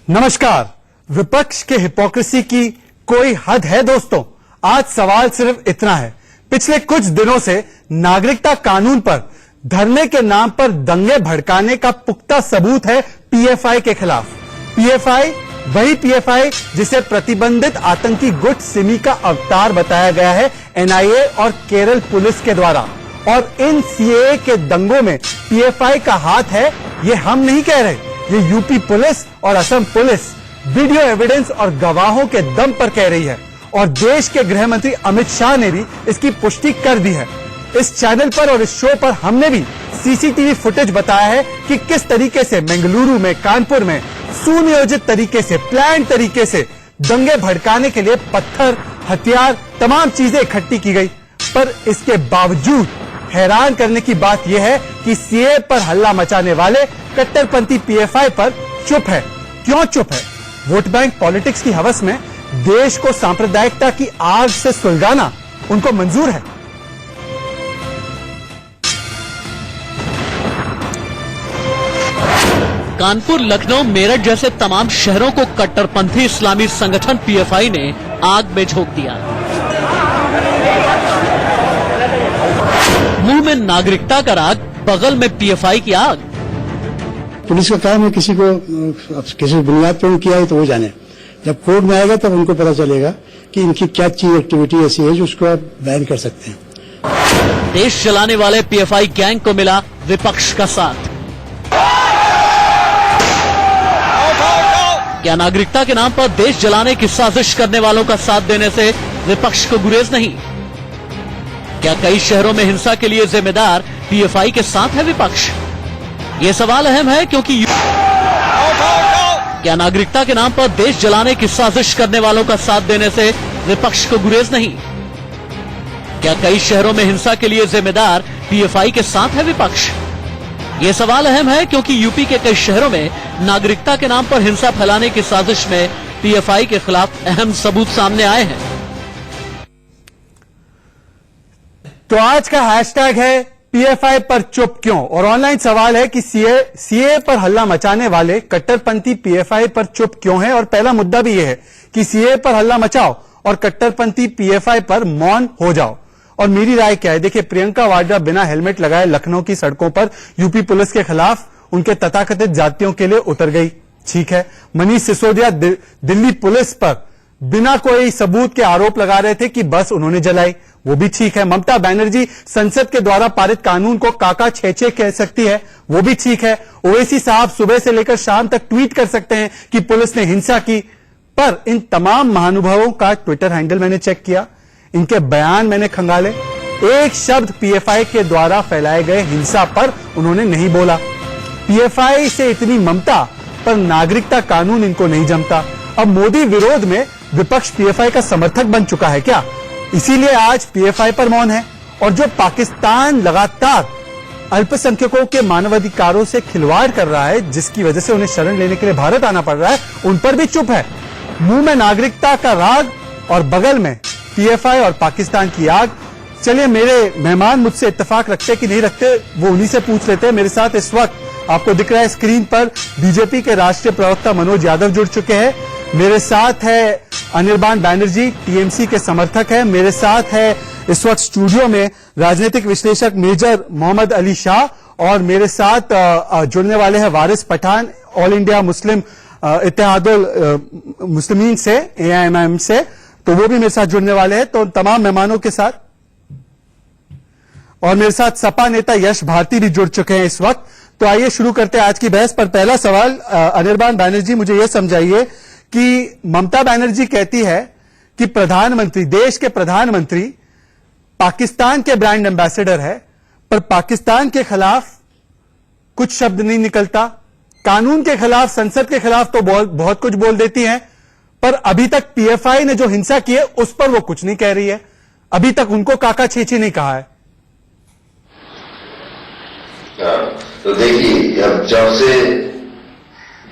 नमस्कार। विपक्ष के हिपोक्रेसी की कोई हद है दोस्तों? आज सवाल सिर्फ इतना है, पिछले कुछ दिनों से नागरिकता कानून पर धरने के नाम पर दंगे भड़काने का पुख्ता सबूत है पीएफआई के खिलाफ। पीएफआई वही पीएफआई जिसे प्रतिबंधित आतंकी गुट सिमी का अवतार बताया गया है एनआईए और केरल पुलिस के द्वारा। और इन सीएए के दंगों में पीएफआई का हाथ है, ये हम नहीं कह रहे, ये यूपी पुलिस और असम पुलिस वीडियो एविडेंस और गवाहों के दम पर कह रही है। और देश के गृह मंत्री अमित शाह ने भी इसकी पुष्टि कर दी है। इस चैनल पर और इस शो पर हमने भी सीसीटीवी फुटेज बताया है कि किस तरीके से बेंगलुरु में, कानपुर में सुनियोजित तरीके से, प्लान तरीके से दंगे भड़काने के लिए पत्थर, हथियार, तमाम चीजें इकट्ठी की गई। पर इसके बावजूद हैरान करने की बात यह है कि सीए पर हल्ला मचाने वाले कट्टरपंथी पीएफआई पर चुप है। क्यों चुप है? वोट बैंक पॉलिटिक्स की हवस में देश को सांप्रदायिकता की आग से सुलगाना उनको मंजूर है। कानपुर, लखनऊ, मेरठ जैसे तमाम शहरों को कट्टरपंथी इस्लामी संगठन पीएफआई ने आग में झोंक दिया। मुंह में नागरिकता का राग, बगल में पीएफआई की आग। पुलिस का काम है किसी बुनियाद पर किया है तो वो जाने। जब कोर्ट में आएगा तब उनको पता चलेगा कि इनकी क्या चीज एक्टिविटी ऐसी है जो उसको आप बैन कर सकते हैं। देश चलाने वाले पीएफआई गैंग को मिला विपक्ष का साथ। क्या नागरिकता के नाम पर देश जलाने की साजिश करने वालों का साथ देने से विपक्ष को गुरेज नहीं? क्या कई शहरों में हिंसा के लिए जिम्मेदार पीएफआई के साथ है विपक्ष? ये सवाल अहम है क्योंकि क्या नागरिकता के नाम पर देश जलाने की साजिश करने वालों का साथ देने से विपक्ष को गुरेज नहीं? क्या कई शहरों में हिंसा के लिए जिम्मेदार पीएफआई के साथ है विपक्ष? ये सवाल अहम है क्योंकि यूपी के कई शहरों में नागरिकता के नाम पर हिंसा फैलाने की साजिश में पीएफआई के खिलाफ अहम सबूत सामने आए हैं। तो आज का हैशटैग है पीएफआई पर चुप क्यों? और ऑनलाइन सवाल है कि सीए पर हल्ला मचाने वाले कट्टरपंथी पीएफआई पर चुप क्यों है? और पहला मुद्दा भी यह है कि सीए पर हल्ला मचाओ और कट्टरपंथी पीएफआई पर मौन हो जाओ। और मेरी राय क्या है? देखिए, प्रियंका वाड्रा बिना हेलमेट लगाए लखनऊ की सड़कों पर यूपी पुलिस के खिलाफ उनके तथाकथित जातियों के लिए उतर गई, ठीक है। मनीष सिसोदिया दिल्ली पुलिस पर बिना कोई सबूत के आरोप लगा रहे थे कि बस उन्होंने जलाई, वो भी ठीक है। ममता बनर्जी संसद के द्वारा पारित कानून को काका छेछे कह सकती है, वो भी ठीक है। ओवैसी साहब सुबह से लेकर शाम तक ट्वीट कर सकते हैं कि पुलिस ने हिंसा की। पर इन तमाम महानुभावों का ट्विटर हैंडल मैंने चेक किया, इनके बयान मैंने खंगाले, एक शब्द पीएफआई के द्वारा फैलाए गए हिंसा पर उन्होंने नहीं बोला। पीएफआई से इतनी ममता, पर नागरिकता कानून इनको नहीं जमता। अब मोदी विरोध में विपक्ष पीएफआई का समर्थक बन चुका है क्या? इसीलिए आज पीएफआई पर मौन है। और जो पाकिस्तान लगातार अल्पसंख्यकों के मानवाधिकारों से खिलवाड़ कर रहा है, जिसकी वजह से उन्हें शरण लेने के लिए भारत आना पड़ रहा है, उन पर भी चुप है। मुंह में नागरिकता का राग और बगल में पीएफआई और पाकिस्तान की आग। चलिए, मेरे मेहमान मुझसे इत्तेफाक रखते कि नहीं रखते, वो उन्हीं से पूछ लेते हैं। मेरे साथ इस वक्त आपको दिख रहा है स्क्रीन पर बीजेपी के राष्ट्रीय प्रवक्ता मनोज यादव जुड़ चुके हैं। मेरे साथ है अनिर्बान बैनर्जी, टीएमसी के समर्थक है। मेरे साथ है इस वक्त स्टूडियो में राजनीतिक विश्लेषक मेजर मोहम्मद अली शाह, और मेरे साथ जुड़ने वाले हैं वारिस पठान, ऑल इंडिया मुस्लिम इत्तेहादुल मुस्लिमीन से, एआईएमआईएम से, तो वो भी मेरे साथ जुड़ने वाले हैं। तो तमाम मेहमानों के साथ, और मेरे साथ सपा नेता यश भारती भी जुड़ चुके हैं इस वक्त। तो आइए शुरू करते हैं आज की बहस। पर पहला सवाल, अनिर्बान बैनर्जी, मुझे यह समझाइए कि ममता बनर्जी कहती है कि प्रधानमंत्री, देश के प्रधानमंत्री पाकिस्तान के ब्रांड एम्बेसडर है, पर पाकिस्तान के खिलाफ कुछ शब्द नहीं निकलता, कानून के खिलाफ, संसद के खिलाफ तो बहुत कुछ बोल देती हैं, पर अभी तक पीएफआई ने जो हिंसा की है उस पर वो कुछ नहीं कह रही है। अभी तक उनको काका छेछी नहीं कहा है। तो देखिए, जब से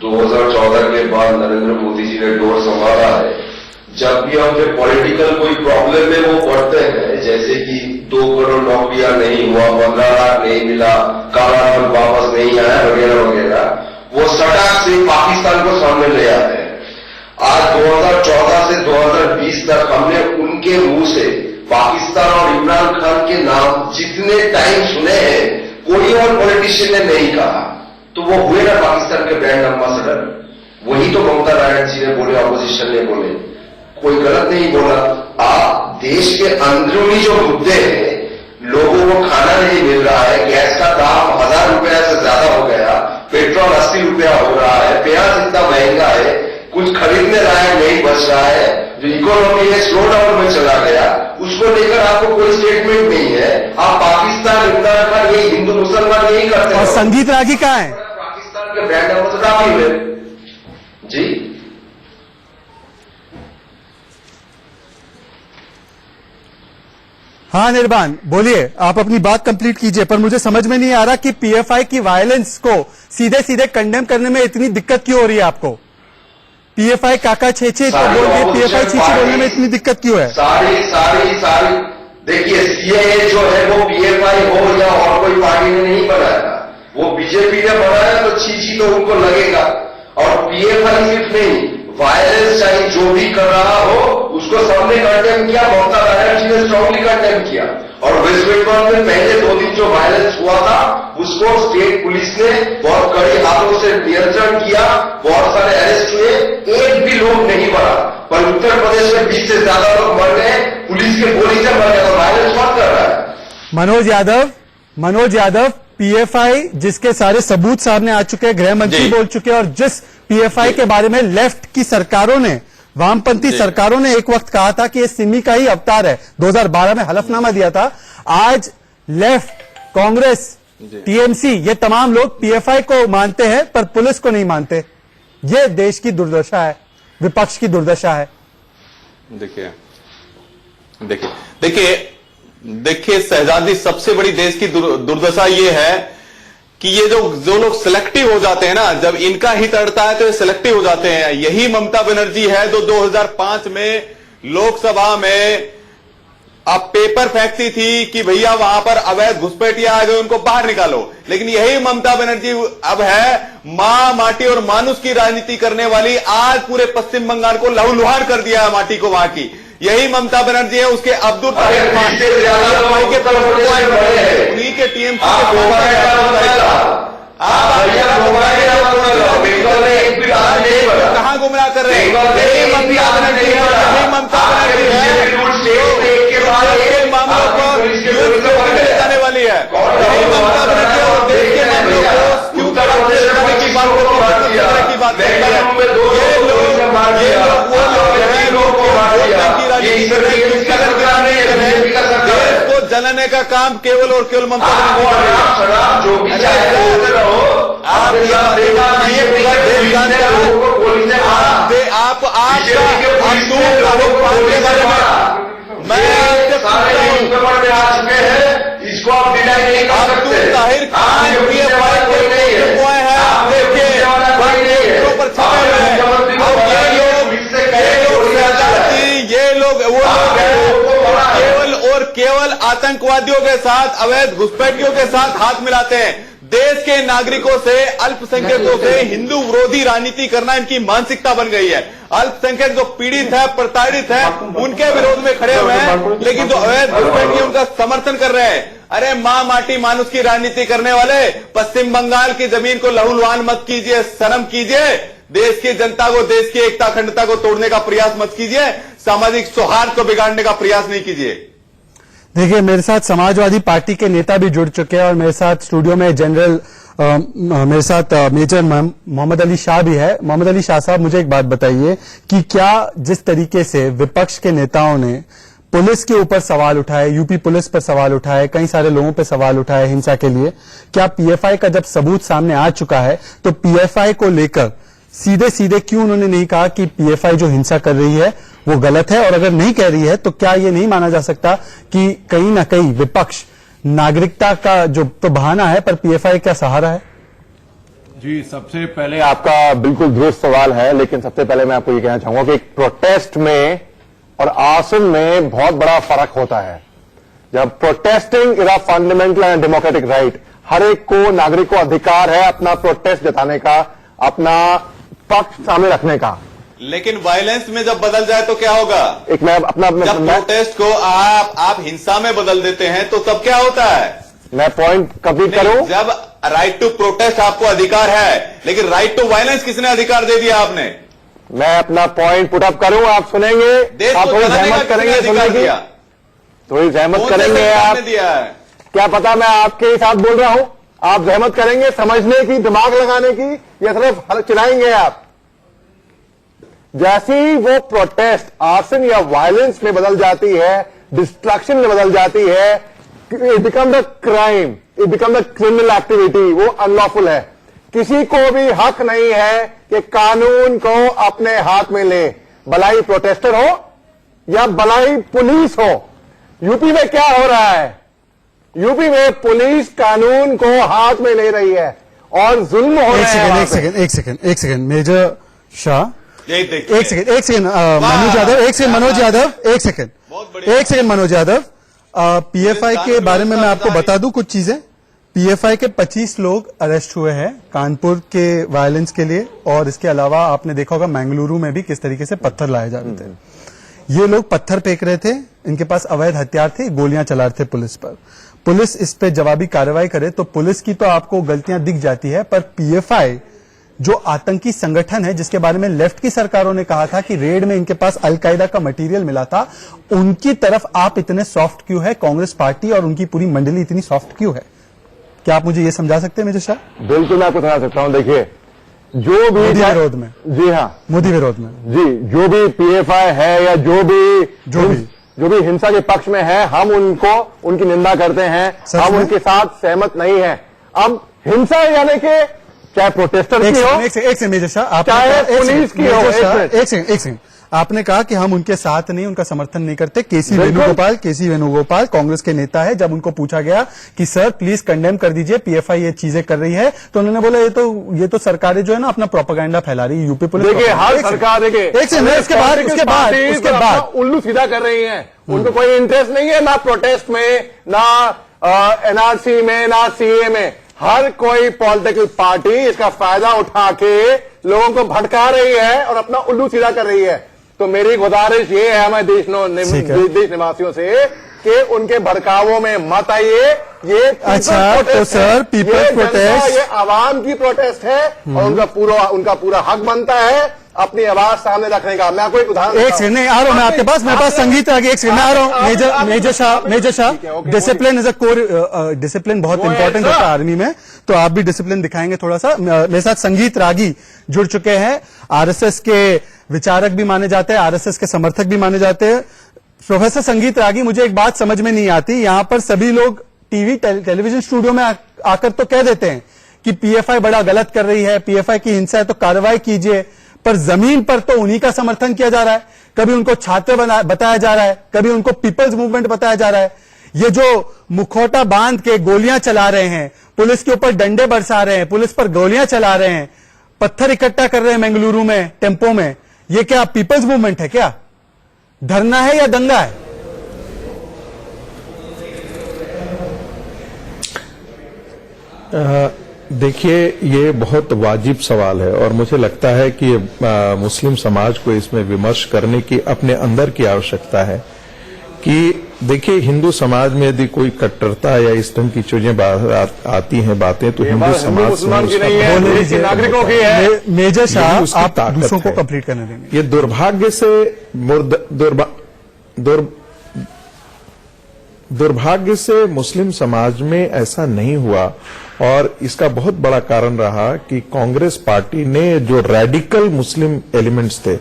2014 के बाद नरेंद्र मोदी जी ने डोर संभाला है, जब भी हम पॉलिटिकल कोई प्रॉब्लम में वो पढ़ते हैं, जैसे कि 2 करोड़ नौकरियां नहीं हुआ, 15 लाख नहीं मिला, काला धन वापस नहीं आया, वगैरह वगैरह, वो सटाक से ही पाकिस्तान को सामने ले आते हैं। आज 2014 से 2020 तक हमने उनके मुंह से पाकिस्तान और इमरान खान के नाम जितने टाइम सुने हैं, कोई और पॉलिटिशियन ने नहीं कहा। तो वो हुए ना पाकिस्तान के ब्रांड एम्बेसडर, वही तो ममता बनर्जी ने बोले, ऑपोजिशन ने बोले, कोई गलत नहीं बोला। आप देश के अंदरूनी जो मुद्दे हैं, लोगों को खाना नहीं मिल रहा है, गैस का दाम 1000 रुपया से ज्यादा हो गया, पेट्रोल 80 रुपया हो रहा है, प्याज इतना महंगा है, कुछ खरीदने लायक नहीं बच रहा है, जो इकोनॉमी है स्लो डाउन में चला गया, उसको लेकर आपको कोई स्टेटमेंट नहीं है। आप पाकिस्तान, इमरान खान, ये हिंदू मुसलमान यही करते हैं। और संगीत रागी कहाँ है? पाकिस्तान के ब्रांड एम्बेसडर आप ही हुए जी। हाँ निर्बान, बोलिए, आप अपनी बात कंप्लीट कीजिए। पर मुझे समझ में नहीं आ रहा कि पीएफआई की वायलेंस को सीधे सीधे कंडेम करने में इतनी दिक्कत क्यों हो रही है आपको? पीएफआई काका छेछे तो बोल रही है, पीएफआई छीछे बोलने में इतनी दिक्कत क्यों है? सारी देखिए, सीएए जो है वो पीएफआई हो या और कोई पार्टी ने नहीं बनाया, वो बीजेपी ने बनाया, तो छीछी तो उनको लगेगा। और पीएफआई सिर्फ नहीं, वायलेंस चाहे जो भी कर रहा हो उसको सबने कंडेम किया, ममता बनर्जी ने स्ट्रांगली कंडेम किया। और वेस्ट बंगाल में पहले 2 दिन जो वायलेंस हुआ था, उसको स्टेट पुलिस ने बहुत कड़े हाथों से नियंत्रण किया, बहुत सारे अरेस्ट हुए, एक भी लोग नहीं मरा। पर उत्तर प्रदेश में 20 से ज्यादा लोग मर गए, पुलिस के गोली से मर गए। तो वायलेंस कौन कर रहा है? मनोज यादव, पीएफआई जिसके सारे सबूत सामने आ चुके हैं, गृह मंत्री बोल चुके हैं, और जिस पीएफआई के बारे में लेफ्ट की सरकारों ने, वामपंथी सरकारों ने एक वक्त कहा था कि ये सिमी का ही अवतार है, 2012 में हलफनामा दिया था। आज लेफ्ट, कांग्रेस, टीएमसी, ये तमाम लोग पीएफआई को मानते हैं पर पुलिस को नहीं मानते। ये देश की दुर्दशा है, विपक्ष की दुर्दशा है। देखिए शहजादी, सबसे बड़ी देश की दुर्दशा ये है कि ये जो लोग सिलेक्टिव हो जाते हैं ना, जब इनका हित अड़ता है तो ये सिलेक्टिव हो जाते हैं। यही ममता बनर्जी है जो 2005 में लोकसभा में अब पेपर फेंकती थी कि भैया वहां पर अवैध घुसपैठिया आ गए, उनको बाहर निकालो। लेकिन यही ममता बनर्जी अब है मां, माटी और मानुष की राजनीति करने वाली। आज पूरे पश्चिम बंगाल को लहूलुहान कर दिया है माटी को वहां की। यही ममता बनर्जी है। उसके अब्दुल के टीएमसी कहां गुमराह कर रहे हैं? यही ममता बनर्जी है, यही ममता बनर्जी है मामलों को ले जाने वाली है। यही ममता बनर्जी और देश के मामलों को क्यों की बात करता है। ये लोग वो लोग हैं देश को जलाने का काम केवल और केवल ममता इसको आप डिनाई नहीं कर सकते। ताहिर खान ये लोग वो लोग केवल और केवल आतंकवादियों के साथ, अवैध घुसपैठियों के साथ हाथ मिलाते हैं। देश के नागरिकों से, अल्पसंख्यकों से हिंदू विरोधी राजनीति करना इनकी मानसिकता बन गई है। अल्पसंख्यक जो पीड़ित है, प्रताड़ित है, उनके विरोध में खड़े हुए हैं, लेकिन जो अवैध घुसपैठिए उनका समर्थन कर रहे हैं। अरे मां, माटी, मानुष की राजनीति करने वाले, पश्चिम बंगाल की जमीन को लहूलुहान मत कीजिए, शर्म कीजिए। देश की जनता को, देश की एकता अखंडता को तोड़ने का प्रयास मत कीजिए, सामाजिक सौहार्द को बिगाड़ने का प्रयास नहीं कीजिए। देखिए, मेरे साथ समाजवादी पार्टी के नेता भी जुड़ चुके हैं और मेरे साथ स्टूडियो में जनरल मेरे साथ मेजर मोहम्मद अली शाह भी है। मोहम्मद अली शाह साहब, मुझे एक बात बताइए कि क्या जिस तरीके से विपक्ष के नेताओं ने पुलिस के ऊपर सवाल उठाए, यूपी पुलिस पर सवाल उठाए, कई सारे लोगों पर सवाल उठाए हिंसा के लिए, क्या पीएफआई का जब सबूत सामने आ चुका है तो पीएफआई को लेकर सीधे सीधे क्यों उन्होंने नहीं कहा कि पीएफआई जो हिंसा कर रही है वो गलत है? और अगर नहीं कह रही है तो क्या ये नहीं माना जा सकता कि कहीं ना कहीं विपक्ष नागरिकता का जो तो बहाना है पर पीएफआई का सहारा है? जी, सबसे पहले आपका बिल्कुल दुरुस्त सवाल है, लेकिन सबसे पहले मैं आपको ये कहना चाहूंगा कि एक प्रोटेस्ट में और आसन में बहुत बड़ा फर्क होता है। जब protesting is a fundamental and democratic right, हर एक को, नागरिक को अधिकार है अपना प्रोटेस्ट जताने का, अपना पक्ष सामने रखने का। लेकिन वायलेंस में जब बदल जाए तो क्या होगा? एक मैं अपना जब प्रोटेस्ट को आप हिंसा में बदल देते हैं तो तब क्या होता है? मैं पॉइंट कंप्लीट करूं। जब राइट टू प्रोटेस्ट आपको अधिकार है, लेकिन राइट टू वायलेंस किसने अधिकार दे दिया आपने? मैं अपना पॉइंट पुट अप करूं, आप सुनेंगे, आप थोड़ी जहमत करेंगे सुनने की, थोड़ी जहमत करेंगे आप। दिया है क्या पता मैं आपके ही साथ बोल रहा हूं, आप जहमत करेंगे समझने की, दिमाग लगाने की, या सिर्फ चिल्लाएंगे आप? जैसे ही वो प्रोटेस्ट आर्सन या वायलेंस में बदल जाती है, डिस्ट्रक्शन में बदल जाती है, it become the crime, it become the criminal activity, वो अनलॉफुल है। किसी को भी हक नहीं है कि कानून को अपने हाथ में ले, भलाई प्रोटेस्टर हो या भलाई पुलिस हो। यूपी में क्या हो रहा है? यूपी में पुलिस कानून को हाथ में ले रही है और जुल्म हो रहा है। एक सेकंड मेजर शाह, यही देखिए। एक सेकंड मनोज यादव, एक सेकंड मनोज यादव, एक सेकंड मनोज यादव। पीएफआई के बारे में मैं आपको बता दूं कुछ चीजें। पीएफआई के 25 लोग अरेस्ट हुए हैं कानपुर के वायलेंस के लिए, और इसके अलावा आपने देखा होगा मैंगलुरु में भी किस तरीके से पत्थर लाए जा रहे थे। ये लोग पत्थर फेंक रहे थे, इनके पास अवैध हथियार थे, गोलियां चला रहे थे पुलिस पर। पुलिस इस पे जवाबी कार्रवाई करे तो पुलिस की तो आपको गलतियां दिख जाती है, पर पीएफआई जो आतंकी संगठन है, जिसके बारे में लेफ्ट की सरकारों ने कहा था कि रेड में इनके पास अलकायदा का मटेरियल मिला था, उनकी तरफ आप इतने सॉफ्ट क्यों है? कांग्रेस पार्टी और उनकी पूरी मंडली इतनी सॉफ्ट क्यों है? क्या आप मुझे ये समझा सकते हैं मेजर शाह? बिल्कुल मैं आपको समझा सकता हूं। देखिए, जो भी मोदी विरोध में, जी हाँ, मोदी विरोध में, जी, जो भी पीएफआई है या जो भी हिंसा के पक्ष में है, हम उनकी निंदा करते हैं, हम उनके साथ सहमत नहीं है। अब हिंसा यानी कि चाहे प्रोटेस्टर की हो, एक सेकंड मेजर शाह, चाहे पुलिस की हो, एक सेकंड आपने कहा कि हम उनके साथ नहीं, उनका समर्थन नहीं करते। केसी वेणुगोपाल कांग्रेस के नेता है, जब उनको पूछा गया कि सर प्लीज कंडेम कर दीजिए, पीएफआई ये चीजें कर रही है, तो उन्होंने बोला ये तो सरकारें जो है ना अपना प्रोपेगेंडा फैला रही है। यूपी पुलिस, देखिए हर सरकार, देखिए उसके बाद उल्लू सीधा कर रही है, उनको कोई इंटरेस्ट नहीं है ना प्रोटेस्ट में, ना एनआरसी में, ना सीए में। हर कोई पॉलिटिकल पार्टी इसका फायदा उठा के लोगों को भटका रही है और अपना उल्लू सीधा कर रही है। तो मेरी गुजारिश ये है हमारे देश निवासियों से कि उनके भड़कावों में मत आइए। ये अच्छा, तो सर पीपल्स प्रोटेस्ट, ये आवाम की प्रोटेस्ट है और उनका पूरा हक बनता है अपनी आवाज सामने रखने का। मैं आपको एक उदाहरण, एक सेकंड नहीं आ रहा हूं मैं आपके पास, मेरे पास संगीत आ गया। एक सेकंड मैं आ रहा हूं। Major Shah, discipline is a core, discipline बहुत इंपॉर्टेंट होता है आर्मी में, तो आप भी डिसिप्लिन दिखाएंगे थोड़ा सा। मेरे साथ संगीत रागी जुड़ चुके हैं, आरएसएस के विचारक भी माने जाते हैं, आरएसएस के समर्थक भी माने जाते हैं। प्रोफेसर संगीत रागी, मुझे एक बात समझ में नहीं आती, यहां पर सभी लोग टेलीविजन स्टूडियो में आकर तो कह देते हैं कि पीएफआई बड़ा गलत कर रही है, पीएफआई की हिंसा है तो कार्रवाई कीजिए, पर जमीन पर तो उन्हीं का समर्थन किया जा रहा है। कभी उनको छात्र बताया जा रहा है, कभी उनको पीपल्स मूवमेंट बताया जा रहा है। ये जो मुखौटा बांध के गोलियां चला रहे हैं, पुलिस के ऊपर डंडे बरसा रहे हैं, पुलिस पर गोलियां चला रहे हैं, पत्थर इकट्ठा कर रहे हैं बेंगलुरु में टेम्पो में, ये क्या पीपल्स मूवमेंट है? क्या धरना है या दंगा है? देखिए, ये बहुत वाजिब सवाल है और मुझे लगता है कि मुस्लिम समाज को इसमें विमर्श करने की अपने अंदर की आवश्यकता है कि देखिए, हिंदू समाज में यदि कोई कट्टरता या इस ढंग की चीजें बाहर आती हैं बातें, तो हिंदू समाज की नहीं है, नागरिकों की है। मेजर शाह, आप दूसरों को कंप्लीट करने देंगे। ये दुर्भाग्य से मुस्लिम समाज में ऐसा नहीं हुआ और इसका बहुत बड़ा कारण रहा कि कांग्रेस पार्टी ने जो रेडिकल मुस्लिम एलिमेंट्स थे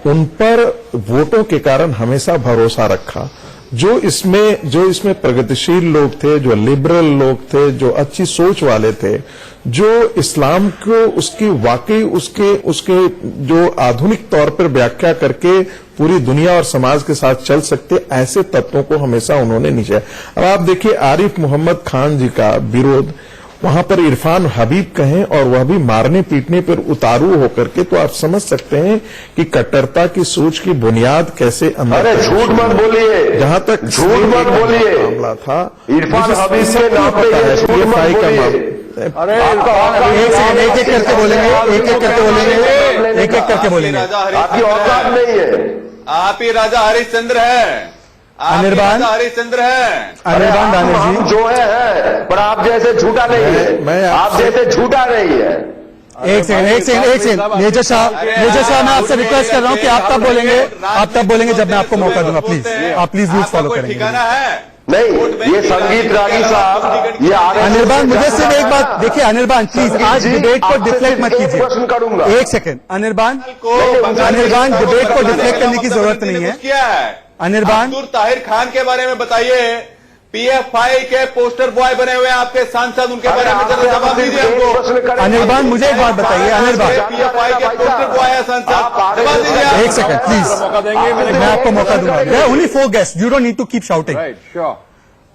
उन पर वोटों के कारण हमेशा भरोसा रखा। जो इसमें प्रगतिशील लोग थे, जो लिबरल लोग थे, जो अच्छी सोच वाले थे, जो इस्लाम को उसकी वाकई उसके जो आधुनिक तौर पर व्याख्या करके पूरी दुनिया और समाज के साथ चल सकते, ऐसे तत्वों को हमेशा उन्होंने नीचे। अब आप देखिए, आरिफ मोहम्मद खान जी का विरोध वहां पर इरफान हबीब कहें और वह भी मारने पीटने पर उतारू होकर के, तो आप समझ सकते हैं कि कट्टरता की सोच की बुनियाद कैसे अंदर। अरे झूठ मत बोलिए, जहां तक झूठ मत बोलिए, मामला था, इरफान हबीब के नाम पे झूठ मत बोलिए। अरे एक सेकंड, एक एक करके बोलेंगे, एक एक करके बोलेंगे, एक एक करके बोलेंगे। आपकी औकात नहीं है। आप ही राजा हरिश्चंद्र है, अनिर्बान हरिश्चंद्र है। अनिर्बान दानिश हम जी, जो है पर आप जैसे झूठा नहीं मैं है, आप आपसे- जैसे झूठा नहीं है। एक सेकंड, एक सेकंड, एक सेकंड। मेजर साहब, मैं आपसे रिक्वेस्ट कर रहा हूं कि आप तब बोलेंगे जब मैं आपको मौका दूंगा। प्लीज, आप प्लीज रूल्स फॉलो करेंगे। ठिकाना है नहीं, ये संगीत रागी साहब, ये अनिर्बान, मुझे सिर्फ एक बात देखिए, अनिर्बान प्लीज आज डिबेट को डिफ्लेक्ट मत कीजिए। प्रश्न करूंगा। एक सेकंड अनिर्बान, अनिर्बान डिबेट को डिफ्लेक्ट करने की जरूरत नहीं है। क्या है अनिर्बान, अब्दुल ताहिर खान के बारे में बताइए। पीएफआई के पोस्टर बॉय बने हुए हैं आपके सांसद, उनके बारे में जरा जवाब दीजिए हमको। अनिर्बान मुझे एक बात बताइए, अनिर्बान पीएफआई के पोस्टर बॉय है सांसद, जवाब दीजिए आप। एक सेकंड प्लीज, मैं आपको मौका दूंगा। Only 4 guest, you don't need to keep shouting.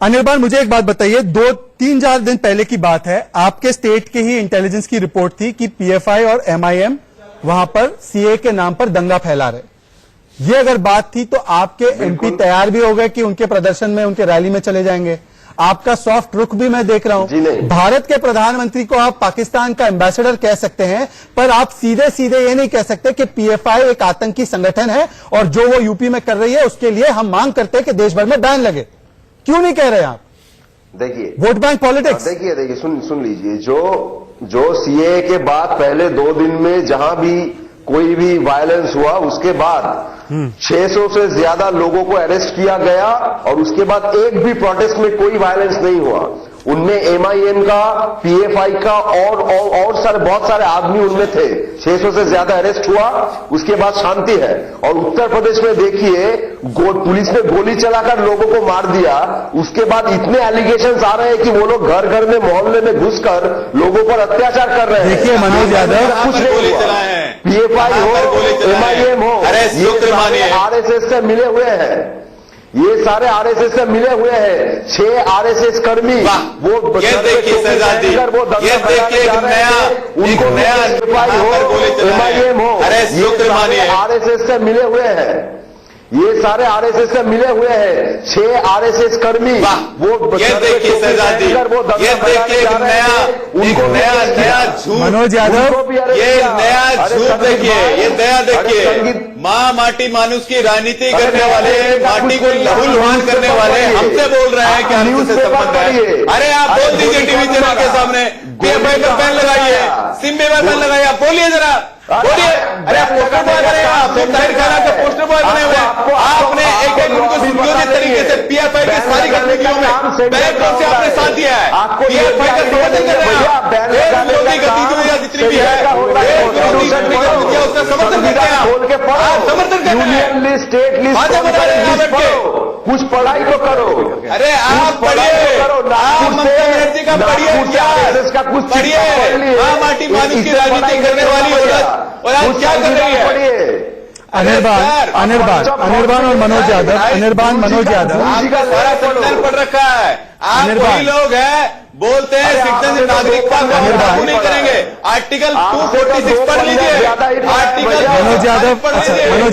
Anirban मुझे एक बात बताइए, 2-3-4 दिन पहले की बात है, आपके स्टेट के ही इंटेलिजेंस की रिपोर्ट थी कि पीएफआई और एमआईएम वहां पर सीए के नाम पर दंगा फैला रहे। ये अगर बात थी तो आपके एमपी तैयार भी हो गए कि उनके प्रदर्शन में, उनके रैली में चले जाएंगे। आपका सॉफ्ट रुख भी मैं देख रहा जी हूं। नहीं। भारत के प्रधानमंत्री को आप पाकिस्तान का एम्बेसडर कह सकते हैं, पर आप सीधे सीधे ये नहीं कह सकते कि पीएफआई एक आतंकी संगठन है और जो वो यूपी में कर रही है उसके लिए हम मांग करते हैं कि देश भर में बैन लगे। क्यों नहीं कह रहे आप? देखिए, वोट बैंक पॉलिटिक्स। देखिए सुन लीजिए, जो सीए के बाद पहले 2 दिन में जहां भी कोई भी वायलेंस हुआ, उसके बाद 600 से ज्यादा लोगों को अरेस्ट किया गया और उसके बाद एक भी प्रोटेस्ट में कोई वायलेंस नहीं हुआ। उनमें एमआईएम का, पीएफआई का और बहुत सारे आदमी उनमें थे। 600 से ज्यादा अरेस्ट हुआ, उसके बाद शांति है। और उत्तर प्रदेश में देखिए, पुलिस ने गोली चलाकर लोगों को मार दिया। उसके बाद इतने एलिगेशंस आ रहे हैं कि वो लोग घर घर में, मोहल्ले में घुसकर लोगों पर अत्याचार कर रहे हैं। देखिए मनोज यादव, कुछ नहीं हुआ। पीएफआई हो, एमआईएम हो, ये आरएसएस से मिले हुए हैं। ये सारे आरएसएस से मिले हुए हैं। 6 आरएसएस कर्मी वो ये देखिए शहजाद जी, ये देखिए एक नया एमआईएम हो, ये आरएसएस से मिले हुए हैं। ये सारे आरएसएस से मिले हुए हैं। 6 आरएसएस कर्मी वो ये देखिए शहजाद जी, ये देखिए एक नया झूठ मनोज यादव, ये नया झूठ देखिए, ये नया देखिए। माँ माटी मानुष की राजनीति करने वाले, माटी को लहूलुहान करने वाले हमसे बोल रहे हैं कि हमसे संबंध है। अरे आप बोल दीजिए टीवी चैनल के सामने, पीएफआई पर बैन लगाइए, सिम्बे पर बैन लगाइए, आप बोलिए जरा, बोलिए। अरे आप पोस्टर बॉय बने, आप ताहिर खान के पोस्टर बॉय बने हुए। आपने एक उनको सुनियोजित तरीके से पीएफआई की सारी गतिविधियों में बैकग्राउंड से आपने साथ दिया है। पीएफआई का समर्थन कर रहे हैं आप। विरोधी गतिविधियां जितनी भी है, विरोधी गतिविधियां उसका समर्थन करते हैं आप, समर्थन कर रहे हैं। यूनियन लिस्ट, स्टेट लिस्ट, बातें बता रहे हैं आप बैठ कुछ पढ़ाई तो करो। अरे आप पढ़िए, आप ममता बनर्जी का पढ़िए इतिहास, पढ़िए। माँ माटी मानुष की राजनीति करने वाली औरत और आज क्या कर रही है? अनिर्बान और मनोज यादव, अनिर्बान मनोज यादव, आपका सारा संविधान पढ़ रखा है। आप वही लोग हैं बोलते हैं सिटीजन नागरिकता का लागू नहीं करेंगे। आर्टिकल 246 पढ़ लीजिए, आर्टिकल मनोज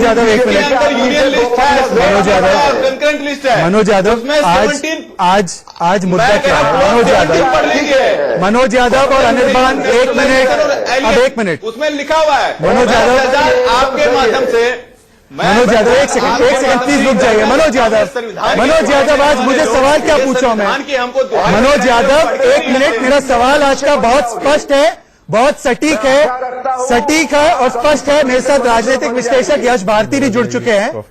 यादव एक मिनट, यूनियन लिस्ट है, मनोज यादव, कंकरेंट लिस्ट है, मनोज यादव, उसमें 17 आज मुद्दा क्या है? मनोज यादव, पढ़ लीजिए। मनोज यादव और अनिर्बान, एक मिनट, अब एक मिनट, उसमें लिखा हुआ है। मनोज यादव, आपके माध्यम से मनोज यादव एक सेकंड प्लीज रुक जाइए। मनोज यादव, आज मुझे सवाल क्या पूछा मैं? मनोज यादव एक मिनट, मेरा सवाल आज का बहुत स्पष्ट है, बहुत सटीक है और स्पष्ट है। मेरे साथ राजनीतिक विश्लेषक यश भारती भी जुड़ चुके हैं।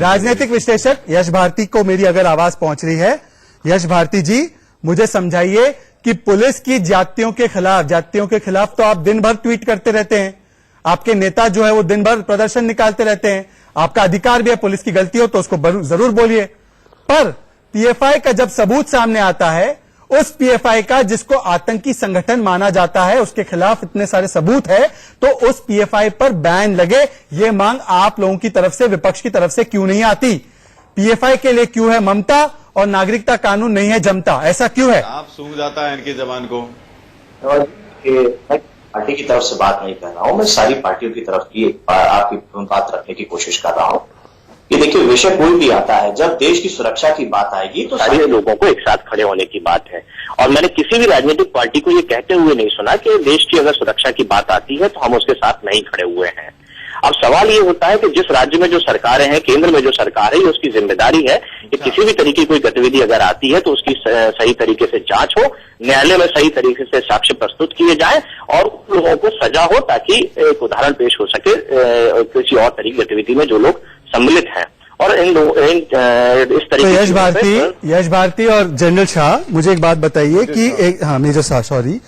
राजनीतिक विश्लेषक यश भारती को मेरी अगर आवाज पहुंच रही है, यश भारती जी मुझे समझाइए कि पुलिस की जातियों के खिलाफ तो आप दिन भर ट्वीट करते रहते हैं, आपके नेता जो है वो दिन भर प्रदर्शन निकालते रहते हैं, आपका अधिकार भी है, पुलिस की गलती हो तो उसको जरूर बोलिए। पर पीएफआई का जब सबूत सामने आता है, उस पीएफआई का जिसको आतंकी संगठन माना जाता है, उसके खिलाफ इतने सारे सबूत है, तो उस पीएफआई पर बैन लगे, ये मांग आप लोगों की तरफ से, विपक्ष की तरफ से क्यों नहीं आती? पीएफआई के लिए क्यों है ममता और नागरिकता कानून नहीं है जमता? ऐसा क्यों है? आप सूंघ जाता है इनकी जबान को। पार्टी की तरफ से बात नहीं कर रहा हूं, मैं सारी पार्टियों की तरफ की आपकी बात रखने की कोशिश कर रहा हूं। कि देखिए विषय कोई भी आता है, जब देश की सुरक्षा की बात आएगी तो सारे लोगों को एक साथ खड़े होने की बात है। और मैंने किसी भी राजनीतिक पार्टी को ये कहते हुए नहीं सुना कि देश की अगर सुरक्षा की बात आती है तो हम उसके साथ नहीं खड़े हुए हैं। अब सवाल ये होता है कि जिस राज्य में जो सरकारें हैं, केंद्र में जो सरकार है, ये उसकी जिम्मेदारी है कि किसी भी तरीके की कोई गतिविधि अगर आती है तो उसकी सही तरीके से जांच हो, न्यायालय में सही तरीके से साक्ष्य प्रस्तुत किए जाएं और उन लोगों को सजा हो, ताकि एक उदाहरण पेश हो सके किसी और तरीके की गतिविधि में जो लोग सम्मिलित हैं। और इस तरीके तो यश भारती और जनरल शाह, मुझे एक बात बताइए कि मेजर शाह, सॉरी,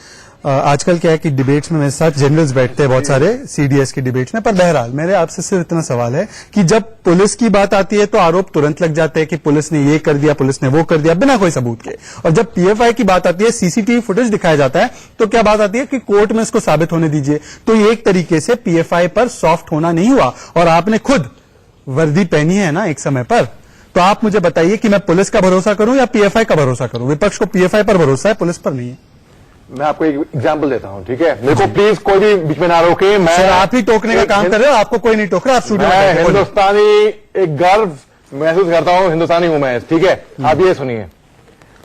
आजकल क्या है कि डिबेट्स में मेरे साथ जनरल्स बैठते हैं बहुत सारे सीडीएस की डिबेट्स में, पर बहरहाल मेरे आपसे सिर्फ इतना सवाल है कि जब पुलिस की बात आती है तो आरोप तुरंत लग जाते हैं कि पुलिस ने ये कर दिया, पुलिस ने वो कर दिया, बिना कोई सबूत के। और जब पीएफआई की बात आती है, सीसीटीवी फुटेज दिखाया जाता है, तो क्या बात आती है कि कोर्ट में इसको साबित होने दीजिए। तो ये एक तरीके से पीएफआई पर सॉफ्ट होना नहीं हुआ। और आपने खुद वर्दी पहनी है ना एक समय पर, तो आप मुझे बताइए कि मैं पुलिस का भरोसा करूं या पीएफआई का भरोसा करूं। विपक्ष को पीएफआई पर भरोसा है, पुलिस पर नहीं है। मैं आपको एक एग्जांपल देता हूं, ठीक है? मेरे को प्लीज कोई भी बीच में ना रोके। मैं सर, आप ही टोकने का काम कर रहे हो, आपको कोई नहीं टोक रहा। आप स्टूडियो में मैं हिंदुस्तानी एक गर्व महसूस करता हूं, हिंदुस्तानी हूं मैं, ठीक है? आप ये सुनिए,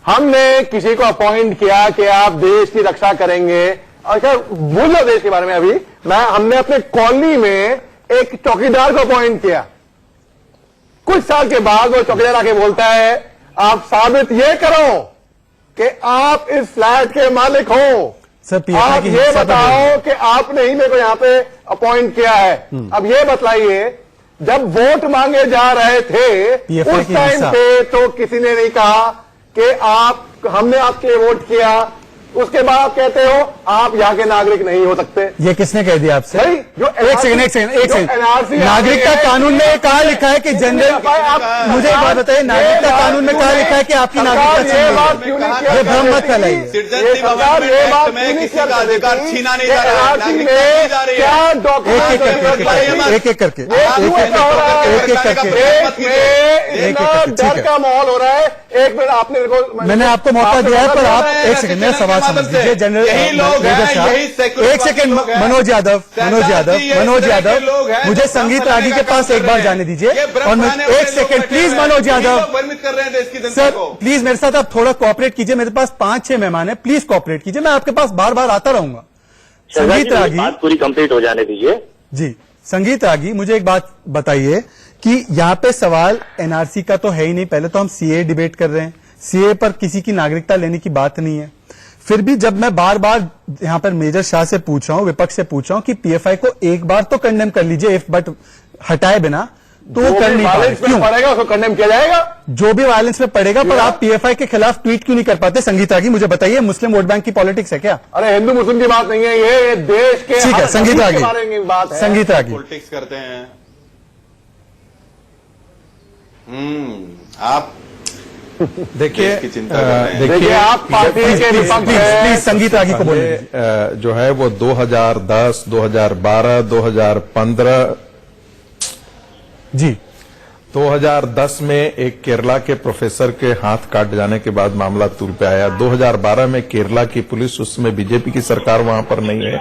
हमने किसी को अपॉइंट किया कि आप देश की रक्षा करेंगे। अच्छा, भूल जाओ देश के बारे में अभी। हमने अपने कॉलोनी में एक चौकीदार को अपॉइंट किया। कुछ साल के बाद वो चौकीदार आके बोलता है, आप साबित ये करो कि आप इस फ्लैट के मालिक हो, आप ये बताओ कि आपने ही मेरे को यहां पे अपॉइंट किया है। अब ये बतलाइए, जब वोट मांगे जा रहे थे उस टाइम पे तो किसी ने नहीं कहा कि हमने आपके लिए वोट किया। उसके बाद कहते हो आप यहाँ के नागरिक नहीं हो सकते। ये किसने कह दिया आपसे? जो एक सेकंड नागरिकता कानून में कहा लिखा है कि जनरल, मुझे एक बात बताइए, नागरिकता कानून में कहा लिखा है कि आपकी नागरिकता ये बात क्यों नहीं किया? ये भ्रम मत फैलाइए। सरकार ये बात क्यों नहीं किया? अधिकार छीना नहीं जा रहा है। क्या डॉक्यूमेंट एक एक करके डर का माहौल हो रहा है। एक मिनट, आपने मैंने आपको मौका दिया है, पर आप एक सेकंड मेरा सवाल समझ लीजिए। जनरल एक सेकंड, मनोज यादव, मुझे संगीत रागी के पास एक बार जाने दीजिए। और एक सेकंड प्लीज, मनोज यादव कर रहे हैं देश की जनता सर, को। प्लीज मेरे साथ आप थोड़ा कोऑपरेट कीजिए। मेरे पास 5-6 मेहमान हैं, प्लीज कोऑपरेट कीजिए। मैं आपके पास बार बार आता रहूंगा। संगीत रागी, बात पूरी कंप्लीट हो जाने दीजिए। जी, संगीत रागी, मुझे एक बात बताइए कि यहाँ पे सवाल एनआरसी का तो है ही नहीं। पहले तो हम सीए डिबेट कर रहे हैं, सीए पर किसी की नागरिकता लेने की बात नहीं है। फिर भी जब मैं बार बार यहां पर मेजर शाह से पूछ रहा हूं, विपक्ष से पूछ रहा हूं कि पीएफआई को एक बार तो कंडेम कर लीजिए, इफ बट हटाए बिना, तो वो कर नहीं पा रहे। क्यों पड़ेगा उसको कंडेम किया जाएगा? जो भी वायलेंस में पड़ेगा, पर आप पीएफआई के खिलाफ ट्वीट क्यों नहीं कर पाते? संगीत रागी, मुझे बताइए, मुस्लिम वोट बैंक की पॉलिटिक्स है क्या? अरे हिंदू मुस्लिम की बात नहीं है, ये देश के ठीक है। संगीत रागी, बात है। संगीत रागी, पॉलिटिक्स करते हैं आप। देखिए की चिंता कर रहे हैं। देखिए, आप पार्टी के प्लीज संगीत रागी को बोलिए। जो है वो 2010, 2012, 2015, जी 2010 में एक केरला के प्रोफेसर के हाथ काट जाने के बाद मामला तूल पे आया। 2012 में केरला की पुलिस, उसमें बीजेपी की सरकार वहां पर नहीं है,